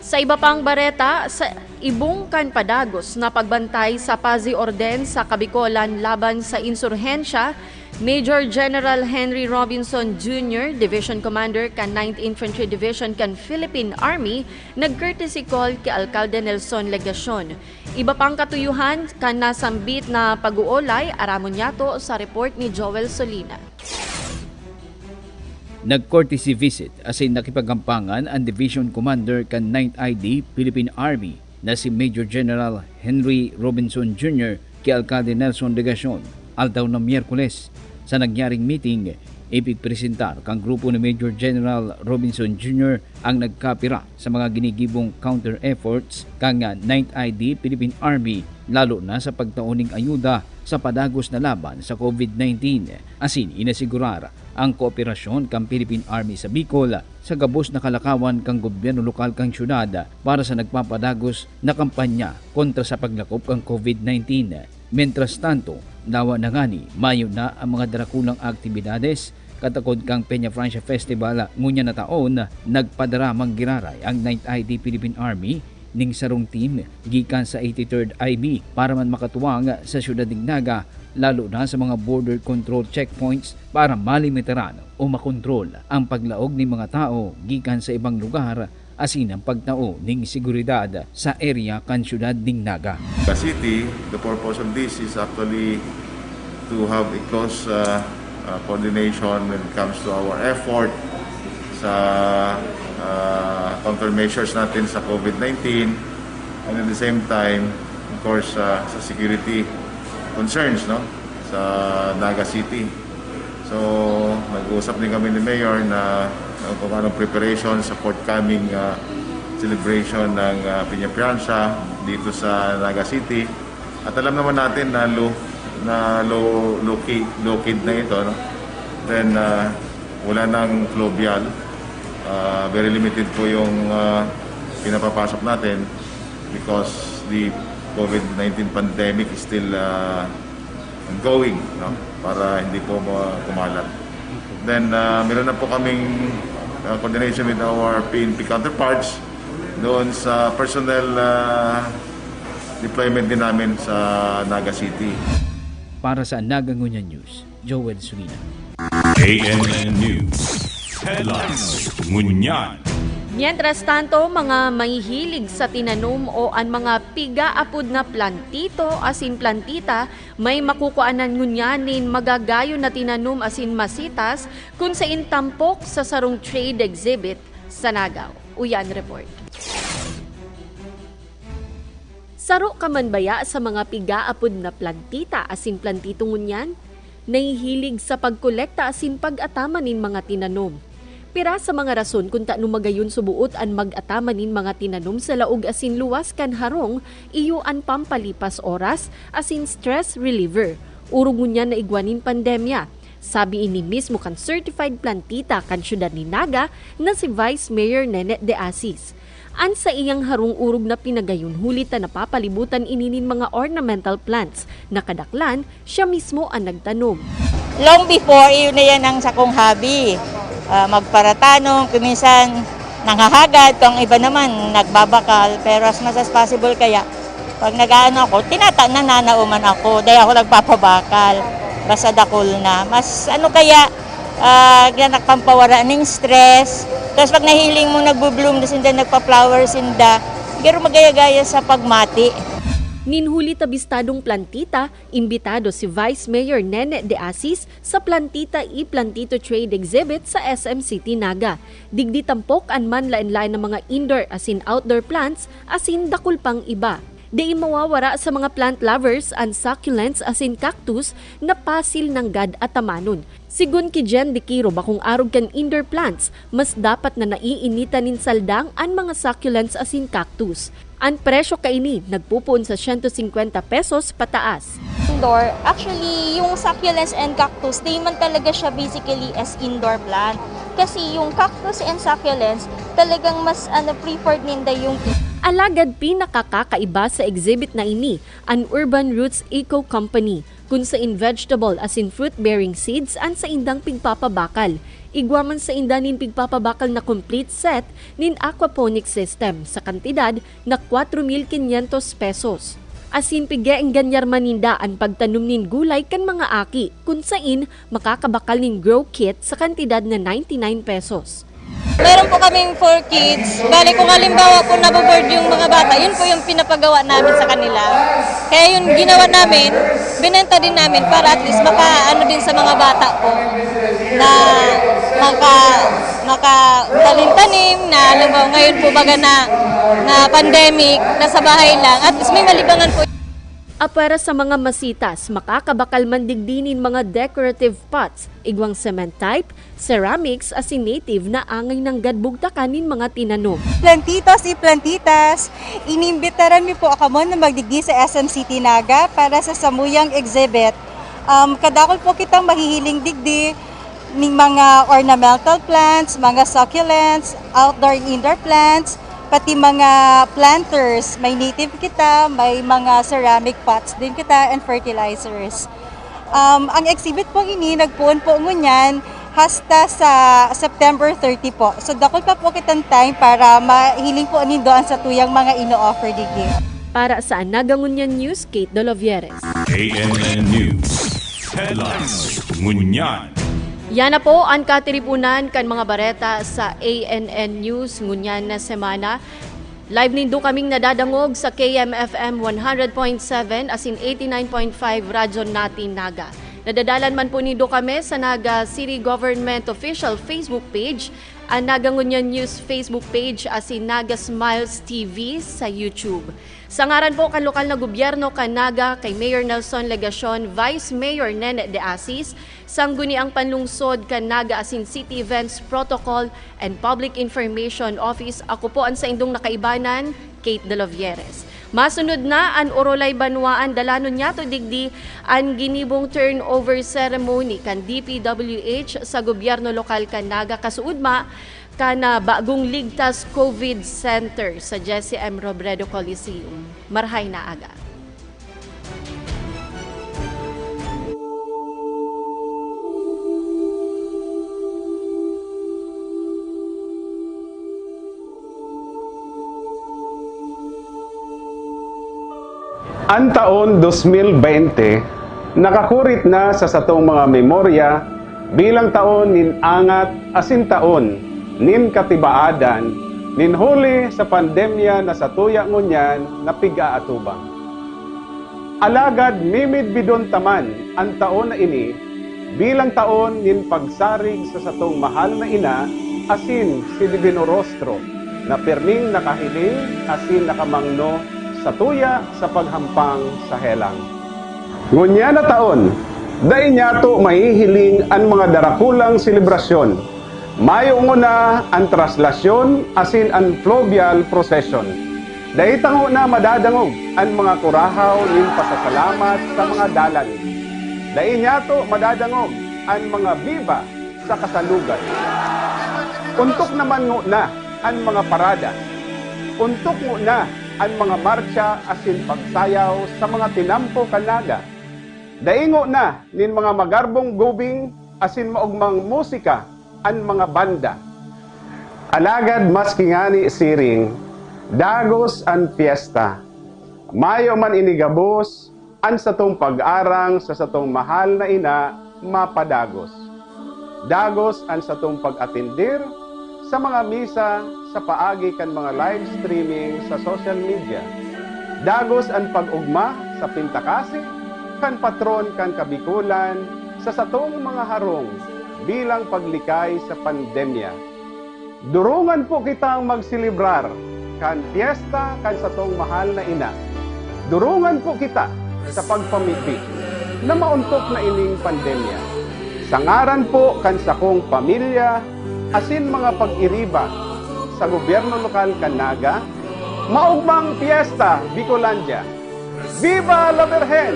[SPEAKER 9] Sa iba pang bareta, sa ibong kanpadagos na pagbantay sa Pazi Orden sa Kabikolan laban sa insurhensya, Major General Henry Robinson Jr., Division Commander kan 9th Infantry Division kan Philippine Army, nag-courtesy call kay Alcalde Nelson Legacion. Iba pang katuyuhan kan nasambit na pag-uolay, aramon yato sa report ni Joel Solina.
[SPEAKER 11] Nag-courtesy visit asin nakipagampangan ang Division Commander kan 9th ID Philippine Army na si Major General Henry Robinson Jr. kay Alcalde Nelson Legacion aldaw na Miyerkules. Sa nagyaring meeting, Ipigpresentar kang grupo ni Major General Robinson Jr. ang nagkapira sa mga ginigibong counter efforts kang 9th ID Philippine Army lalo na sa pagtauning ayuda sa padagos na laban sa COVID-19. Asin inasigurar ang kooperasyon kang Philippine Army sa Bicol sa gabos na kalakawan kang gobyerno lokal kang syudad para sa nagpapadagos na kampanya kontra sa paglakop kang COVID-19. Mientras tanto, nawa na ngani mayo na ang mga darakulang aktibidades katakod kang Peña Francia Festival ngunya na taon nagpadaramang giraray ang 9th ID Philippine Army ning sarong team gikan sa 83rd IB para man makatuwang sa syudad ng Naga lalo na sa mga border control checkpoints para malimitaran o makontrol ang paglaog ng mga tao gikan sa ibang lugar asin ang pagtao ning seguridad sa area kan syudad ng Naga.
[SPEAKER 16] The city, the purpose of this is actually to have a close coordination when it comes to our effort sa countermeasures natin sa COVID-19 and at the same time, of course, sa security concerns sa Naga City. So, nag-uusap din kami ni Mayor na kung anong preparation sa forthcoming celebration ng Peña Francia dito sa Naga City. At alam naman natin na low-kid na ito. Then, wala nang fluvial. Very limited po yung pinapapasok natin because the COVID-19 pandemic is still ongoing, para hindi po kumalat. Then, meron na po kaming coordination with our PNP counterparts doon sa personnel deployment din namin sa Naga City.
[SPEAKER 11] Para sa Naga Ngunyan News, Joel Sugina.
[SPEAKER 8] ANN News. Headlines. Ngunyan.
[SPEAKER 9] Mientras tanto, mga mahihilig sa tinanom o ang mga piga-apod na plantito asin plantita may makukuanan ngunyanin magagayo na tinanom asin masitas kung sa intampok sa sarong trade exhibit sa Nagaw. Uyan Report. Saro ka man baya sa mga piga-apod na plantita asin plantito ngunyan? Nahihilig sa pagkolekta asin pag-atamanin mga tinanom. Pira sa mga rason kung taano magayon subuot an mag-atamanin mga tinanom sa laog asin luwas kan harong iyo an pampalipas oras asin stress reliever. Urong ngunyan na igwanin pandemya. Sabi ini mismo kan certified plantita kan syudad ni Naga na si Vice Mayor Nenet De Asis. An sa iyang harong urog na pinagayon hulit na napapalibutan ininin mga ornamental plants na kadaklan siya mismo ang nagtanom.
[SPEAKER 17] Long before, iyon na yan ang sakong hobby. Magparatanong, kuminsan nanghahagad, kung iba naman nagbabakal, pero as much as possible kaya pag nag-aano ako, nananauman ako, dahil ako nagpapabakal, basta dakol na. Mas ano kaya, nakpampawara ng stress, tapos pag nahiling mo nagbo-bloom, sinda nagpa-flower, sinda, garo magaya-gaya sa pagmati.
[SPEAKER 9] Ninhuli tabistadong plantita, imbitado si Vice Mayor Nene De Asis sa Plantita i Plantito Trade Exhibit sa SM City Naga. Digdi tampok an manlain-lain ng mga indoor asin outdoor plants asin dakul pang iba. Di mawawara sa mga plant lovers ang succulents asin cactus na pasil ng gad at tamanon. Sigun ki Jen Dikiro bakong arog kan indoor plants, mas dapat na naiinitan nin saldang ang mga succulents asin cactus. Ang presyo kaini nagpupuon sa 150 pesos pataas.
[SPEAKER 18] Indoor, actually yung succulents and cactus, di man talaga siya basically as indoor plant. Kasi yung cactus and succulents, talagang mas preferred ninda yung
[SPEAKER 9] alagad pinakakakaiba sa exhibit na ini, ang Urban Roots Eco Company, kung sa in vegetable as in fruit-bearing seeds ang sa indang pigpapabakal. Igwaman sa indanin pigpapabakal na complete set nin aquaponic system sa kantidad na 4,500 pesos. Asin pigya ang ganyar maninda ang pagtanom nin gulay kan mga aki, kung sain makakabakal nin grow kit sa kantidad na 99 pesos.
[SPEAKER 18] Meron po kaming 4 kids. Bale kung halimbawa po naboboard yung mga bata, yun po yung pinapagawa namin sa kanila. Kaya yung ginawa namin, binenta din namin para at least maka-ano din sa mga bata po na maka-tanim-tanim na halimbawa ngayon po baga na pandemic, nasa bahay lang, at least may malibangan po.
[SPEAKER 9] Apara sa mga masitas, makakabakal mandigdinin mga decorative pots, igwang cement type, ceramics asin native na angay ng gadbugtakanin mga tinanong.
[SPEAKER 19] Plantitos y plantitas, inimbitaran mi po ako mo na magdigdi sa SM City Naga para sa samuyang exhibit. Kadakol po kitang mahihiling digdi ng mga ornamental plants, mga succulents, outdoor and indoor plants, pati mga planters, may native kita, may mga ceramic pots din kita, and fertilizers. Ang exhibit po ini, nagpuon po ngunyan, hasta sa September 30 po. So dakol pa po kitang time para mahiling po anin doon sa tuyang mga ino-offer digdi.
[SPEAKER 9] Para sa Nagangunyan News, Kate Dolovieres.
[SPEAKER 8] ANN News. Headlines. Ngunyan.
[SPEAKER 9] Yan na po ang katiripunan kan mga bareta sa ANN News ngunyan na semana. Live nindo kaming nadadangog sa KMFM 100.7 asin 89.5 radyo natin Naga. Nadadalan man po nindo kami sa Naga City Government Official Facebook page, ang Nagangunyan News Facebook page asin Naga Smiles TV sa YouTube. Sa ngaran po kan lokal na gobyerno kan Naga kay Mayor Nelson Legacion, Vice Mayor Nene De Asis, sangguni ang panlungsod kan Naga asin City Events Protocol and Public Information Office. Ako po ang sa indong nakaibanan, Kate Dolovieres. Masunod na ang Orolay Banwaan dalanon niya to digdi ang ginibong turnover ceremony kan DPWH sa gobyerno lokal kan Naga kasuudma kana bagong ligtas COVID Center sa Jesse M. Robredo Coliseum. Marhay na aga.
[SPEAKER 5] Ang taon 2020, nakakurit na sa satong mga memorya bilang taon nin angat asin taon nin katibaadan nin huli sa pandemya na sa tuya ngunyan na piga-atubang. Alagad mimid bidon taman ang taon na ini bilang taon nin pagsarig sa satong mahal na ina asin si Divino Rostro na perming nakahiling asin nakamangno sa tuya sa paghampang sa helang. Ngunya na taon, dahil nyato mahihiling ang mga darakulang selebrasyon. Mayo na ang traslasyon asin ang fluvial procession. Dahil tango na madadangog ang mga kurahaw nin pasasalamat sa mga dalan. Dahil nyato madadangog ang mga biba sa kasalugan. Untok naman na ang mga parada. Untok na ang mga marcha asin pagsayaw sa mga tinampo kanaga. Daingo na nin mga magarbong gubing asin maugmang musika ang mga banda. Alagad maski ngani siring, dagos ang fiesta. Mayo man inigabos, an satong pag-arang sa satong mahal na ina, mapadagos. Dagos ang satong pag-atindir sa mga misa sa paagi kan mga live streaming sa social media. Dagos ang pag-ugma sa pintakasi, kan patron kan kabikulan, sa satong mga harong, bilang paglikay sa pandemya. Durungan po kitang magsilibrar kan fiesta kan satong mahal na ina. Durungan po kita sa pagpamiti na mauntok na ining pandemya. Sa ngaran po kan sakong pamilya asin mga pag-iriba sa gobyerno lokal kan Naga, maugmang fiesta Bicolandia. Viva la Virgen!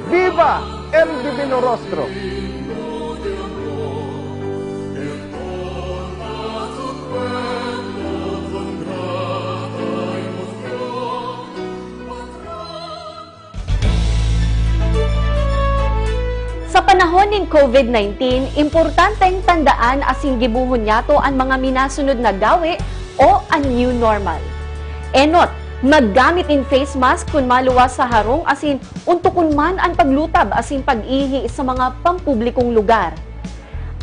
[SPEAKER 5] Viva el Divino Rostro!
[SPEAKER 9] Sa panahon ng COVID-19, importanteng tandaan asin gibuhon yato ang mga minasunod na gawi o ang new normal. Enot, maggamit in face mask kung maluwas sa harong asin untukon man ang paglutab asin pag-ihi sa mga pampublikong lugar.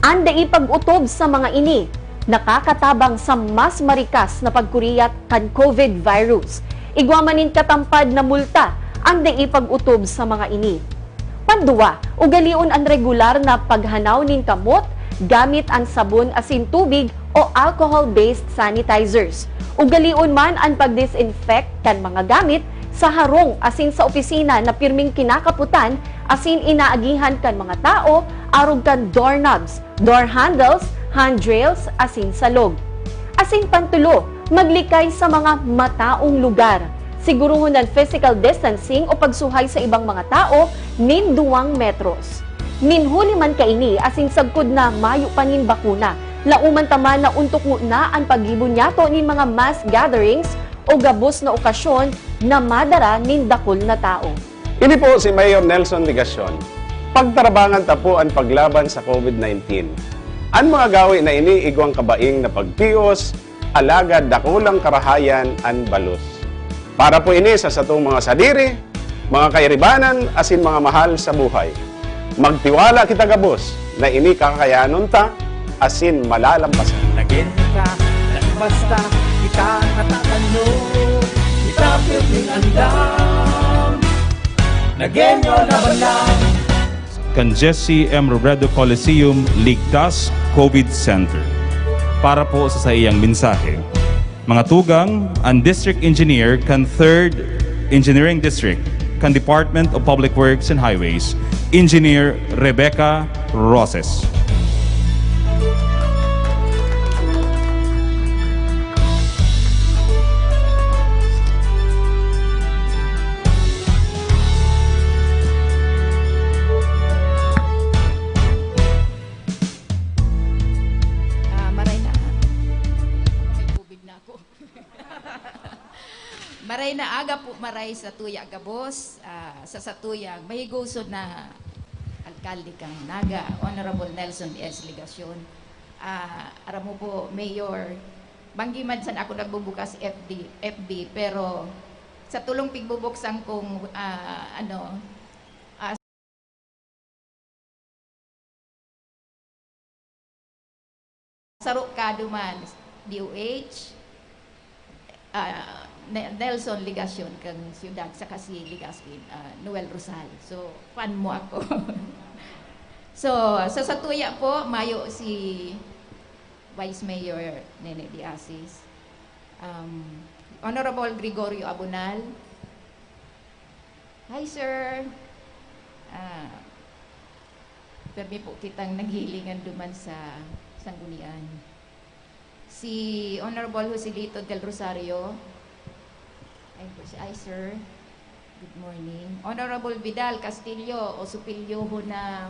[SPEAKER 9] Anda ipag-utob sa mga ini, nakakatabang sa mas marikas na pagkuriyat kan COVID virus. Igwamanin katampad na multa, anda ipag-utob sa mga ini. Panduwa, ugalion ang regular na paghanaw nin kamot gamit ang sabon asin tubig o alcohol-based sanitizers. Ugalion man ang pag-disinfect kan mga gamit sa harong asin sa opisina na pirming kinakaputan asin inaagihan kan mga tao arog kan doorknobs, door handles, handrails asin salog. Asin pantulo, maglikay sa mga mataong lugar. Siguruhon ng physical distancing o pagsuhay sa ibang mga tao nin 2 metros. Ninhuli man kaini asin sagkod na mayo panin bakuna. Lauman taman na untok na ang pag-ibon niyato nin mga mass gatherings o gabos na okasyon na madara nin dakol na tao.
[SPEAKER 5] Ini po si Mayor Nelson Ligacion. Pagtarabangan ta po ang paglaban sa COVID-19. Ang mga gawi na ini igwang kabaing na pagpios, alagad dakulang karahayan an balos. Para po ini sa satong mga sadiri, mga kairibanan, asin mga mahal sa buhay. Magtiwala kita gabos na ini kakayanon ta, asin malalampasan.
[SPEAKER 4] Naging ka, basta kita natatanong, kita piling andam. Nagenyo na balang.
[SPEAKER 8] Jesse M. Robredo Coliseum Ligtas COVID Center. Para po sa iyang mensahe. Mga tugang, ang District Engineer kan 3rd Engineering District kan Department of Public Works and Highways, Engineer Rebecca Roses.
[SPEAKER 12] Maray na aga po maray sa tuya gabos, sa satuyang mahigusod na alkalde kang Naga, Honorable Nelson S. Ligacion. Aram mo po, Mayor, banggiman san ako nagbubukas FB, pero sa tulong pigbubuksan kong sarok kaduman, DOH, Nelson Ligacion kang siyudad sa kasi Ligaspin, Noel Rosal. So, fan mo ako. So, sa satuya po, mayo si Vice Mayor Nene Diasis, Honorable Gregorio Abunal. Hi, sir. Permi po kitang naghilingan duman sa Sanggunian. Si Honorable Joselito del Rosario. Ay, sir. Good morning. Honorable Vidal Castillo o supilyoho na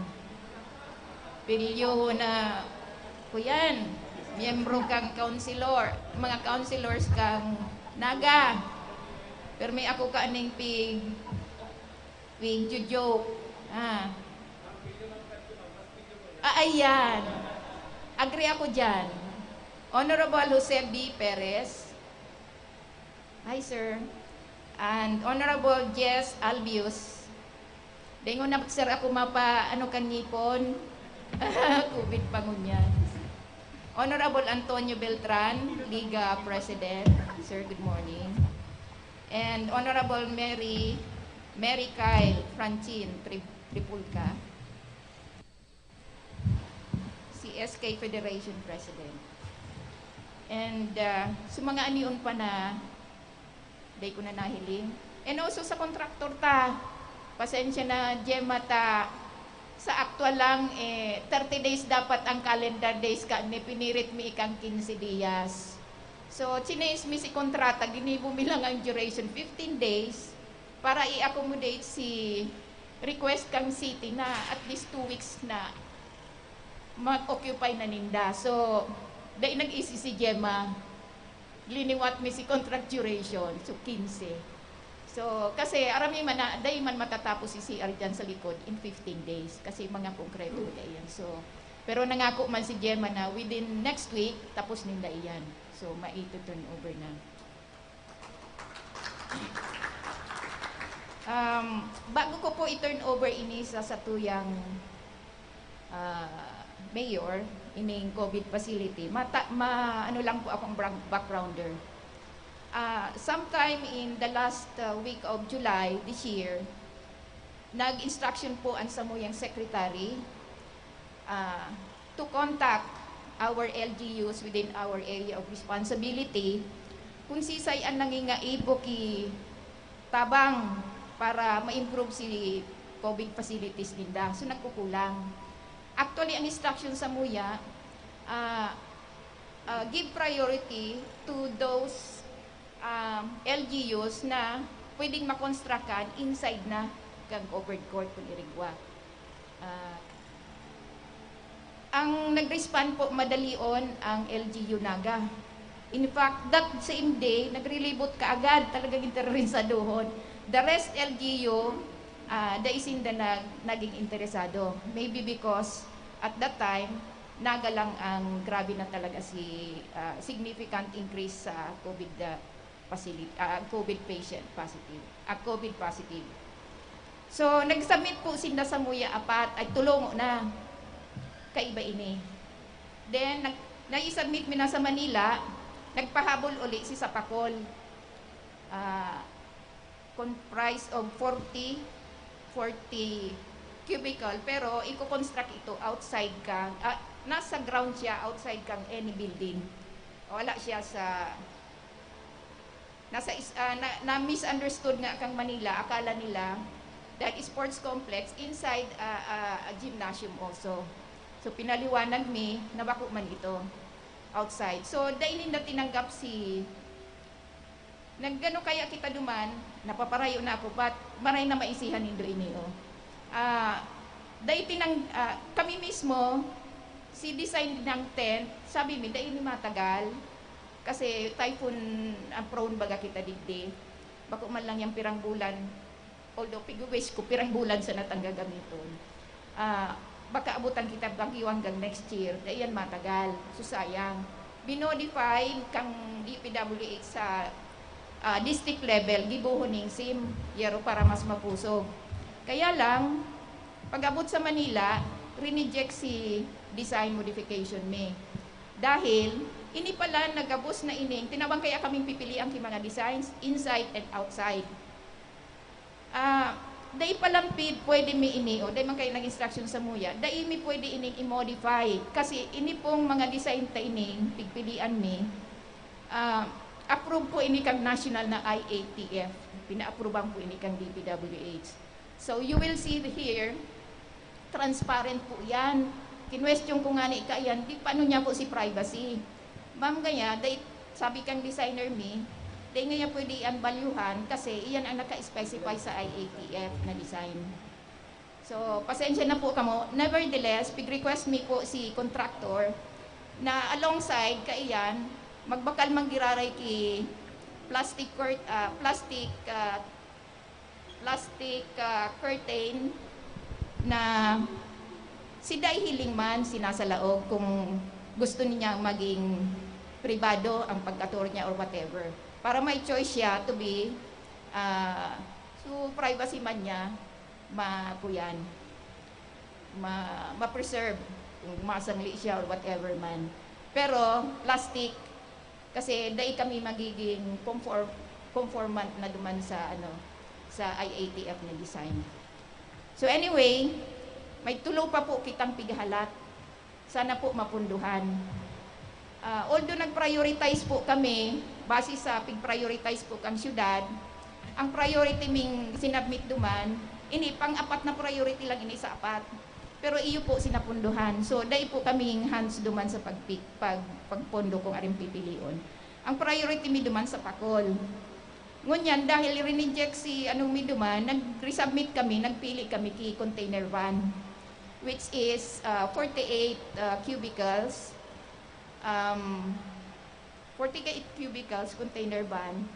[SPEAKER 12] kuyan, miyembro kang councilor, mga councilors kang Naga. Pero may ako kaaning pig joke. Ayan. Agree ako dyan. Honorable Jose B. Perez. Hi, sir. And Honorable Jess Albius. Dengon na sir ako kanipon. COVID pangunyan. Honorable Antonio Beltran, Liga President. Sir, good morning. And Honorable Mary Kyle Francine Tripulca, CSK Federation President. And sa mga anion pa na day ko na nahiling. And also sa kontraktor ta, pasensya na Gemma ta, sa actual lang 30 days dapat ang calendar days ka ni pinirit mi ikang 15 días. So chines mi si kontrata, ginibo mi lang ang duration 15 days para i-accommodate si request kang city na at least 2 weeks na mag-occupy na ninda. So day nag-isi si Gemma, liniwat mi si contract duration, so 15. So, kasi arami man na, day man matatapos si CR dyan sa likod in 15 days. Kasi mga konkreto na yan. So, pero nangako man si Gemma na within next week, tapos ninda iyan. So, turn over na. Bago ko po i-turn over ini sa satuyang mayor, ining COVID facility, ano lang po akong backgrounder. Sometime in the last week of July this year, nag-instruction po ang samuyang secretary to contact our LGUs within our area of responsibility kung sisay ang nangingaibo ki tabang para ma-improve si COVID facilities nila. So nagkukulang. Actually, ang instruction sa MUYA, give priority to those LGUs na pwedeng makonstrukan inside na kang covered court kung irigwa. Ang nag-respond po madalion ang LGU Naga. In fact, that same day, nagre-libot ka agad, talagang interesadohon. The rest LGU, daisin na naging interesado. Maybe because at that time, Naga lang ang grabe na talaga significant increase sa COVID COVID patient positive, COVID positive. So, nag-submit po sila sa MUYA apat, ay tulong na kaiba ini. Then, nai-submit mo na sa Manila, nagpahabol uli si Sapakol. Comprised of 40 cubicle, pero i-construct ito outside ka, nasa ground siya, outside kang any building. Wala siya sa, na-misunderstood nga kang Manila, akala nila that sports complex inside a gymnasium also. So pinaliwanag mi na bako man ito outside. So dainin na tinanggap naggano kaya kita duman, napaparayo na ako, but maray na maisihan nindo ini kami mismo si design ng tent, sabi mi dahil ni matagal kasi typhoon ang prone baga kita digdi. Bako man lang yung pirang bulan, although pig-wish ko pirang bulan sa natang gagamiton. Baka abutan kita bagyo hanggang next year, dayan matagal, so sayang. Binodify kang DPWH sa district level, gibuhoning SIM, yero para mas mapusog. Kaya lang, pag abot sa Manila, rineject si design modification me. Dahil, ini pala nagabos na ining, tinabang kaya kaming pipili ang mga designs, inside and outside. Dahil palampid, pwede mi ini, o dahil man kayo nag-instruction sa MUYA, dahil mi pwede ining i-modify. Kasi ini pong mga design ta ining, pigpilian mi, approve po ini kang national na IATF. Pina-approvean po ini kang DPWH. So you will see here, transparent po yan. Kinwestiyon ko nga ni yan, di paano niya po si privacy. Ma'am gaya, dahil sabi kang designer mi, dahil nga pwede ang valuehan kasi iyan ang naka-specify sa IATF na design. So, pasensya na po kamo. Nevertheless, pig-request mi po si contractor na alongside kaiyan, magbakal manggiraray ki plastic curtain na si Day Hiling man sinasalaog kung gusto niya maging privado ang pagkatur niya or whatever. Para may choice siya to be so privacy man niya ma-preserve kung masangli siya or whatever man. Pero plastic kasi dahil kami magiging conformant na duman sa sa IATF na design. So anyway, may tulo pa po kitang pighalat. Sana po mapunduhan. Although nag-prioritize po kami, base sa pig-prioritize po kang syudad, ang priority ming sinabmit duman, ini pang-apat na priority lang ini sa apat. Pero iyo po sinapunduhan. So, dahil po kaming hands duman sa pagpondo kung aring pipilion. Ang priority mi duman sa Pakol. Ngunyan, dahil rineject si mi duman, nag-resubmit kami, nagpili kami ki container van, which is 48 cubicles, 48 cubicles container van,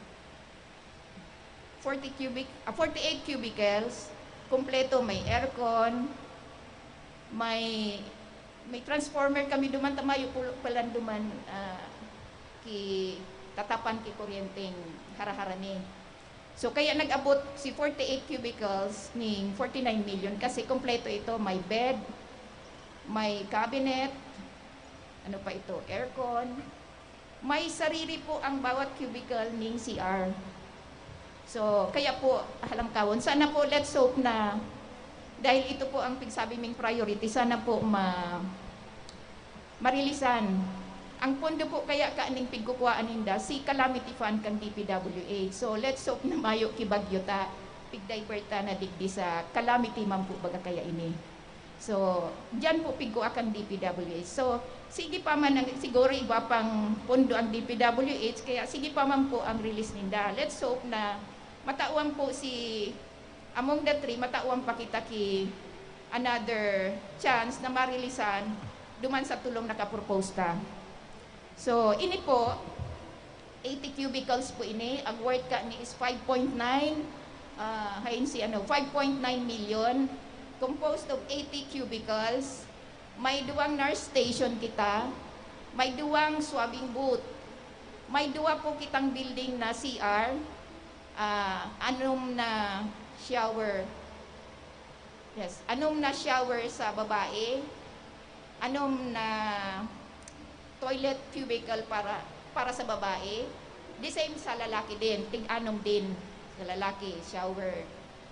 [SPEAKER 12] 48 cubicles, kompleto, may aircon, may transformer kami duman, tamayo palan duman ki tatapan ki kuryenteng haraharani. So kaya nag-abot si 48 cubicles ning 49 million kasi kompleto ito, may bed, may cabinet, ano pa ito, aircon, may sarili po ang bawat cubicle ning CR. So kaya po halamkawon, sana po let's hope na dahil ito po ang pigsabi ming priority, sana po marilisan ang pondo po kaya kaaning pigkukuhaan ninda si calamity fund kang DPWH. So let's hope na mayo kibagyo ta pigdiverta na digdi sa calamity man po baga kaya ini. So diyan po pigkuha kang DPWH. So sige pa man siguro iba pang pondo ang DPWH kaya sige pa man po ang release ninda. Let's hope na matauan po si among the three matauan pa kita ki another chance na marilisan duman sa tulong nakapropose ta. So, ini po, 80 cubicles po ini. Ang worth ka ni is 5.9 5.9 million. Composed of 80 cubicles. May duwang nurse station kita. May duwang swabbing booth. May duwa po kitang building na CR. Anom na shower. Yes, anom na shower sa babae. Anom na toilet cubicle para sa babae. The same sa lalaki din, tig-anom din sa lalaki, shower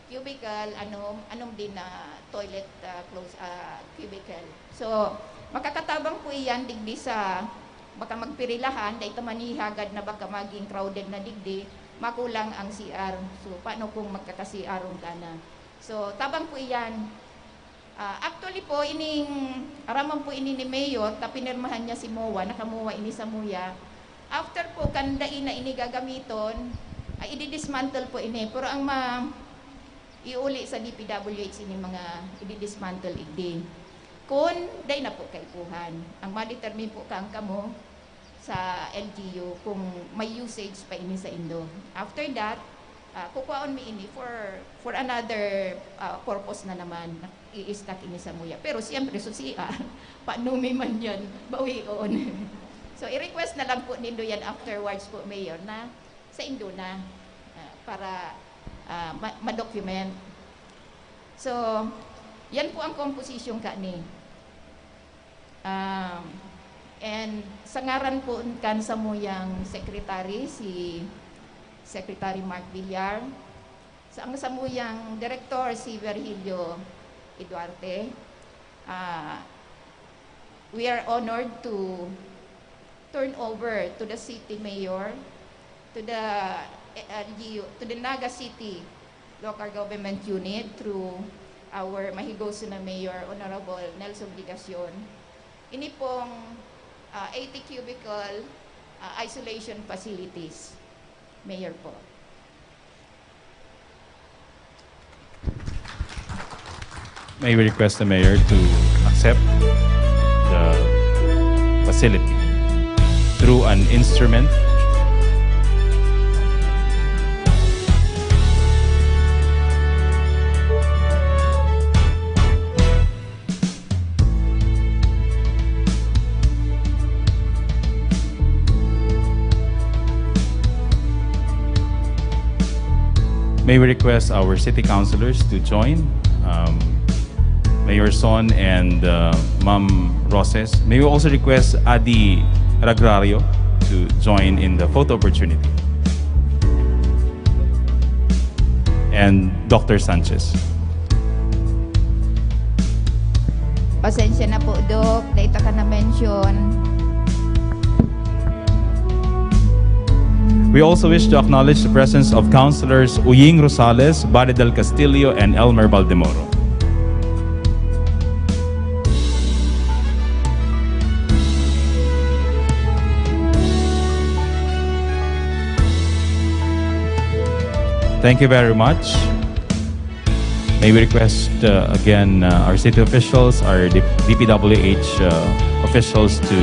[SPEAKER 12] cubicle, anom din na toilet cubicle. So, makakatabang po iyan digdi sa baka magpirilahan, dahil tamanihagad na baka maging crowded na digdi, makulang ang CR. So, paano kung magkaka-CR ka na? So, tabang po iyan. Actually po, araman po ini ni Mayor, tapinirmahan niya si MOA, nakamuwa ini sa MUYA. After po, kandain na ini gagamiton, ay i-dismantle po ini. Pero ang iuli sa DPWH ini mga i-dismantle igdi. Kung day na po kaipuhan, ang ma-determine po kang kamo sa LGU kung may usage pa ini sa Indo. After that, kukuhaon mi ini for another purpose na naman. I-stack ini sa MUYA. Pero siyempre, so paano may man yan, bawion. So, i-request na lang po nindo yan afterwards po, Mayor, na sa Indo na para ma-document. So, yan po ang composition ka ni. And sa ngaran po kan sa MUYAng secretary, si Secretary Mark Villar, sa MUYAng director, si Virgilio Eduarte. We are honored to turn over to the city mayor, to the LGU, to the Naga City Local Government Unit through our Mahigoso na Mayor, Honorable Nelson Ligacion. Ini pong 80 cubicle isolation facilities. Mayor po.
[SPEAKER 8] May we request the Mayor to accept the facility through an instrument May we request our city councilors to join, Mayor Son and Ma'am Roses. May we also request Adi Ragrario to join in the photo opportunity. And Dr. Sanchez.
[SPEAKER 12] Pasensya na po, Doc. Data ka na-mention.
[SPEAKER 8] We also wish to acknowledge the presence of Councilors Uying Rosales, Barry del Castillo, and Elmer Baldemoro. Thank you very much. May we request again our city officials, our DPWH officials to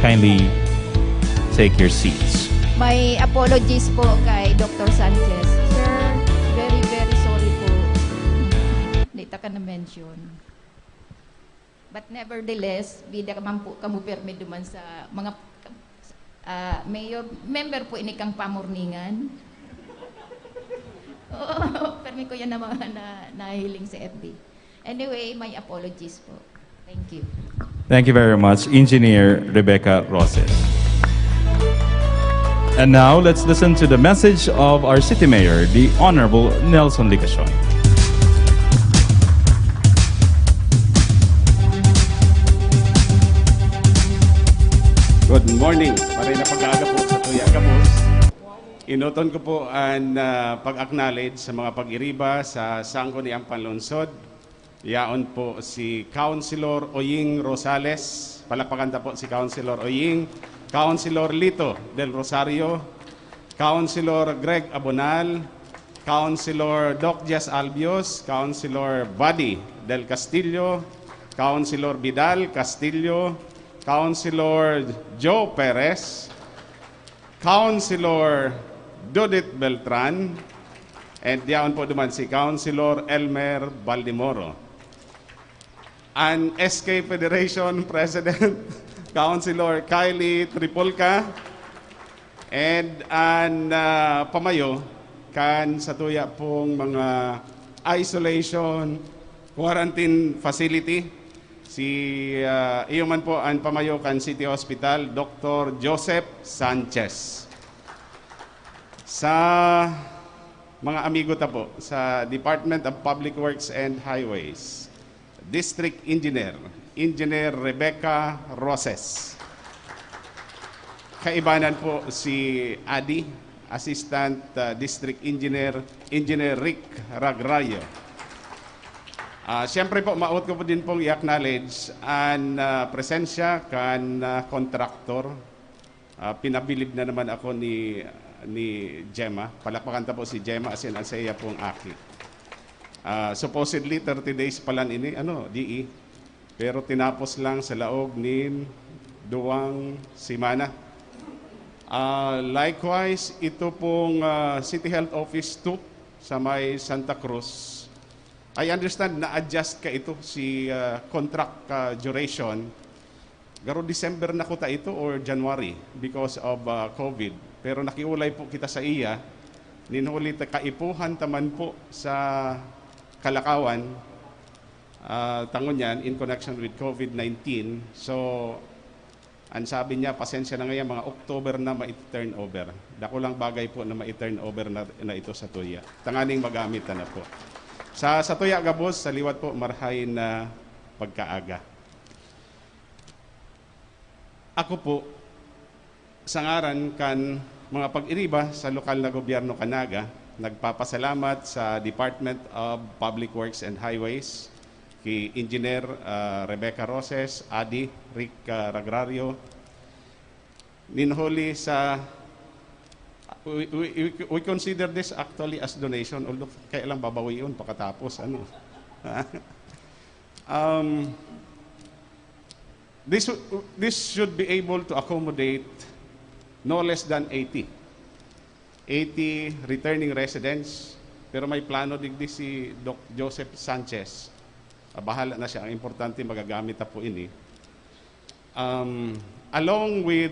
[SPEAKER 8] kindly take your seats.
[SPEAKER 12] May apologies po kay Dr. Sanchez. Sir, very, very sorry po. Data ka na-mention. But nevertheless, bida man po kamuperme duman sa mga mayor, member po ini kang pamorningan. Oo, permi ko yan na mga nahiling sa FB. Anyway, my apologies po. Thank you.
[SPEAKER 8] Thank you very much, Engineer Rebecca Roses. And now, let's listen to the message of our City Mayor, the Honorable Nelson Ligacion.
[SPEAKER 20] Good
[SPEAKER 5] morning. Maray na pag-aaga po sa Tuya Gabos. Inuton ko po ang pag-acknowledge sa mga pag-iriba sa Sangguniang Panlunsod. Yaon po si Councilor Oying Rosales. Palakpakan po si Councilor Oying. Councilor Lito del Rosario. Councilor Greg Abonal. Councilor Doc Jess Albios. Councilor Buddy del Castillo. Councilor Vidal Castillo. Councilor Joe Perez. Councilor Judith Beltran, and diyan po duman si Councilor Elmer Baldimoro. An SK Federation President, Councilor Kylie Tripolca, and an pamayo kan sa tuya pong mga isolation quarantine facility. Si iyo man po ang pamayo kan City Hospital, Dr. Joseph Sanchez. Sa mga amigo ta po sa Department of Public Works and Highways, District Engineer, Engineer Rebecca Roses. Kaibanan po si Adi, Assistant District Engineer, Engineer Rick Ragrayo. Siyempre po, maot ko po din pong i-acknowledge ang presensya kan contractor. Pinabilib na naman ako ni Gemma. Palakpakan ta po si Gemma as in ang saya pong aki. Supposedly 30 days pala ini, DE. Pero tinapos lang sa laog ni 2 semana. Likewise, ito pong City Health Office 2 sa may Santa Cruz. I understand na-adjust ka ito si contract duration. Garo December na kuta ito or January because of COVID. Pero nakiulay po kita sa iya. Ninhuli kaipuhan taman po sa Kalakawan. Tangon yan in connection with COVID-19. So, ang sabi niya, pasensya na ngayon, mga October na ma-turn over. Dako lang bagay po na ma-turn over na ito sa tuya. Tanganing magamit na po. Sa Tuya Gabos, sa liwat po, marhay na pagkaaga. Ako po, sa ngaran kan mga pag-iriba sa lokal na gobyerno Canaga, nagpapasalamat sa Department of Public Works and Highways, kay Engineer Rebecca Roses, Adi, Rick Ragrario, ninhuli sa we consider this actually as donation, although kailang babawi yun pagkatapos this should be able to accommodate no less than 80 returning residents, pero may plano digdi si Doc Joseph Sanchez. Bahala na siya, ang importante magagamit na po ini. Along with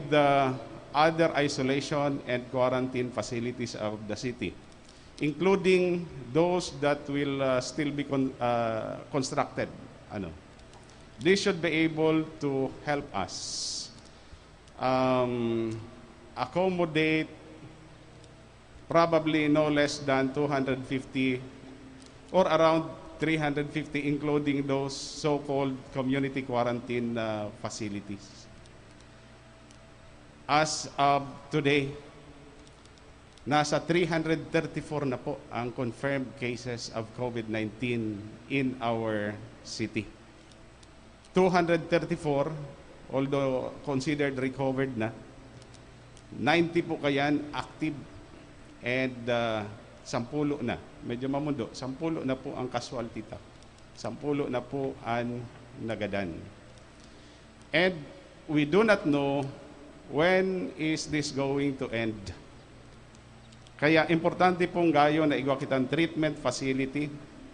[SPEAKER 5] other isolation and quarantine facilities of the city, including those that will still be constructed. This should be able to help us accommodate probably no less than 250 or around 350, including those so-called community quarantine facilities. As of today, nasa 334 na po ang confirmed cases of COVID-19 in our city. 234, although considered recovered na, 90 po kayan active, and 10 na, medyo mamundo, 10 na po ang casualty ta. 10 na po ang nagadan. And we do not know when is this going to end. Kaya importante pong gayo na igwa kitang treatment facility,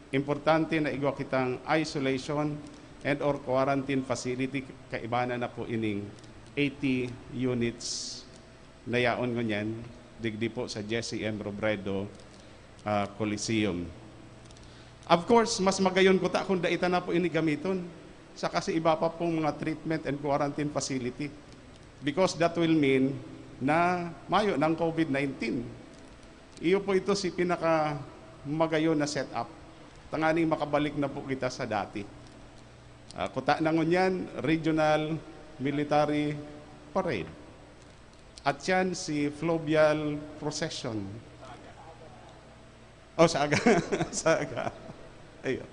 [SPEAKER 5] importante na igwa kitang isolation and or quarantine facility, kaibana na po ining 80 units na yaon ngunyan, digdi po sa Jesse M. Robredo Coliseum. Of course, mas magayon ko ta kung daita na po ini gamiton sa kasi iba pa pong mga treatment and quarantine facility. Because that will mean na mayo ng COVID-19. Iyo po ito si pinaka magayon na setup. Tanganing makabalik na po kita sa dati. Kuta na ngunyan, Regional Military Parade. At yan si Fluvial Procession. Oh, sa aga. Sa aga. Ayun.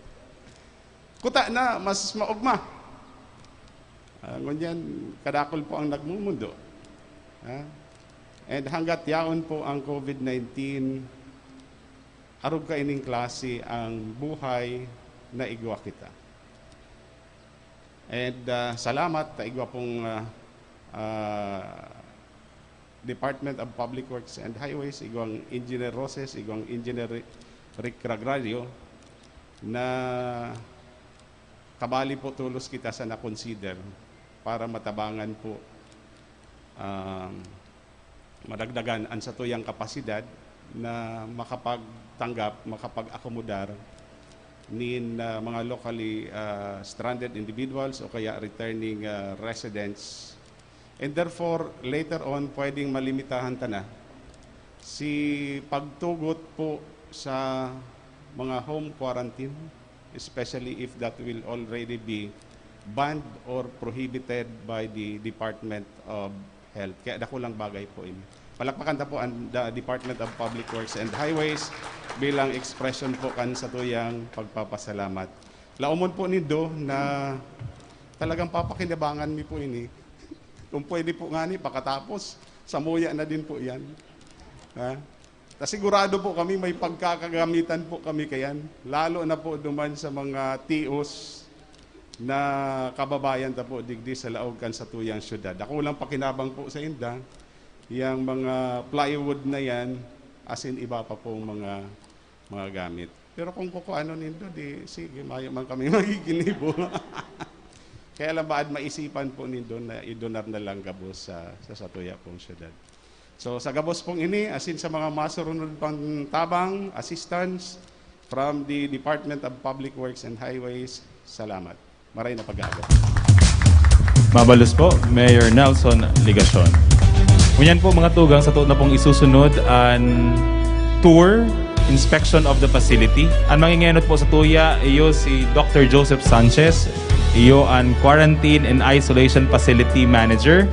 [SPEAKER 5] Kuta na, mas maugma. Ngunyan, kadakol po ang nagmumundo. And hanggat yaon po ang COVID-19, arog ka ining klase ang buhay na igwa kita. And salamat ta igwa pong Department of Public Works and Highways, igwang Engineer Roses, igwang Engineer Rick Ragrario, na kabali po tulos kita sa na-consider para matabangan po madagdagan ang satuyang kapasidad na makapagtanggap, makapag-akomodar nin mga locally stranded individuals o kaya returning residents. And therefore, later on, pwedeng malimitahan ta na si pagtugot po sa mga home quarantine, especially if that will already be banned or prohibited by the Department of Health. Kaya dako lang bagay po ini. Palakpakan ta po ang Department of Public Works and Highways bilang expression po kan sa tuyang pagpapasalamat. Laumon po nindo na talagang papakinabangan mi po ini. Kung pwede po nga ni pakatapos, samuya na din po yan. Sigurado po kami may pagkakagamitan po kami kayan. Lalo na po duman sa mga TOs na kababayan ta po digdi sa laog kan sa tuyang syudad. Ako lang pakinabang po sa inda, yung mga plywood na yan, as in iba pa pong mga gamit. Pero kung kukuano nindo, di sige, mayo man kami magiginibo. Kaya lang baad maisipan po nindo na idonar na lang gabos sa satuya pong syudad. So sa gabos pong ini, as in sa mga masurunod pang tabang, assistance from the Department of Public Works and Highways, salamat. Maray na pag-aabot.
[SPEAKER 8] Mabalos po, Mayor Nelson Ligacion. Ngunyan po mga tugang, sa tuod na pong isusunod ang tour, inspection of the facility. Ang mangingenot po sa tuya, iyo si Dr. Joseph Sanchez, iyo ang Quarantine and Isolation Facility Manager.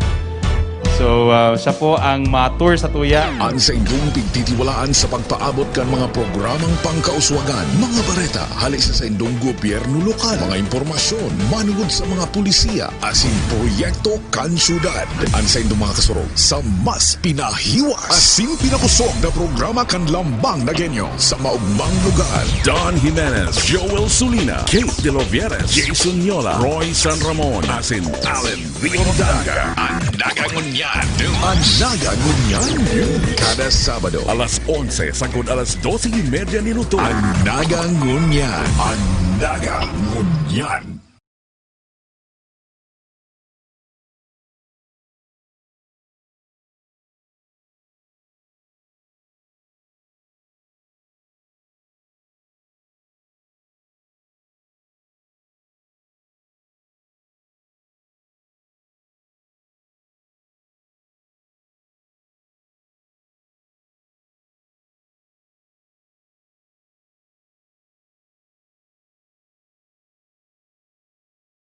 [SPEAKER 8] So, siya po ang ma-tour sa tuya.
[SPEAKER 6] Ang sa inyong pigtitiwalaan sa pagpaabot kan mga programang pangkauswagan, mga bareta, halis sa inyong gobyerno lokal, mga impormasyon, manungod sa mga pulisiya, asin proyekto kan syudad. Ang sa inyong mga kasurog sa mas pinahiwas, asin pinakusog na programa kan lambang na genyo sa maugmang lugar. Don Jimenez, Joel Sulina, Kate De Lovieres, Jason Yola, Roy San Ramon, asin Allen Riondaga, ang nagangunya. Ang Nagangunyan kada Sabado alas 11 sagod alas 12:30 minuto. Ang Nagangunyan. Ang Nagangunyan.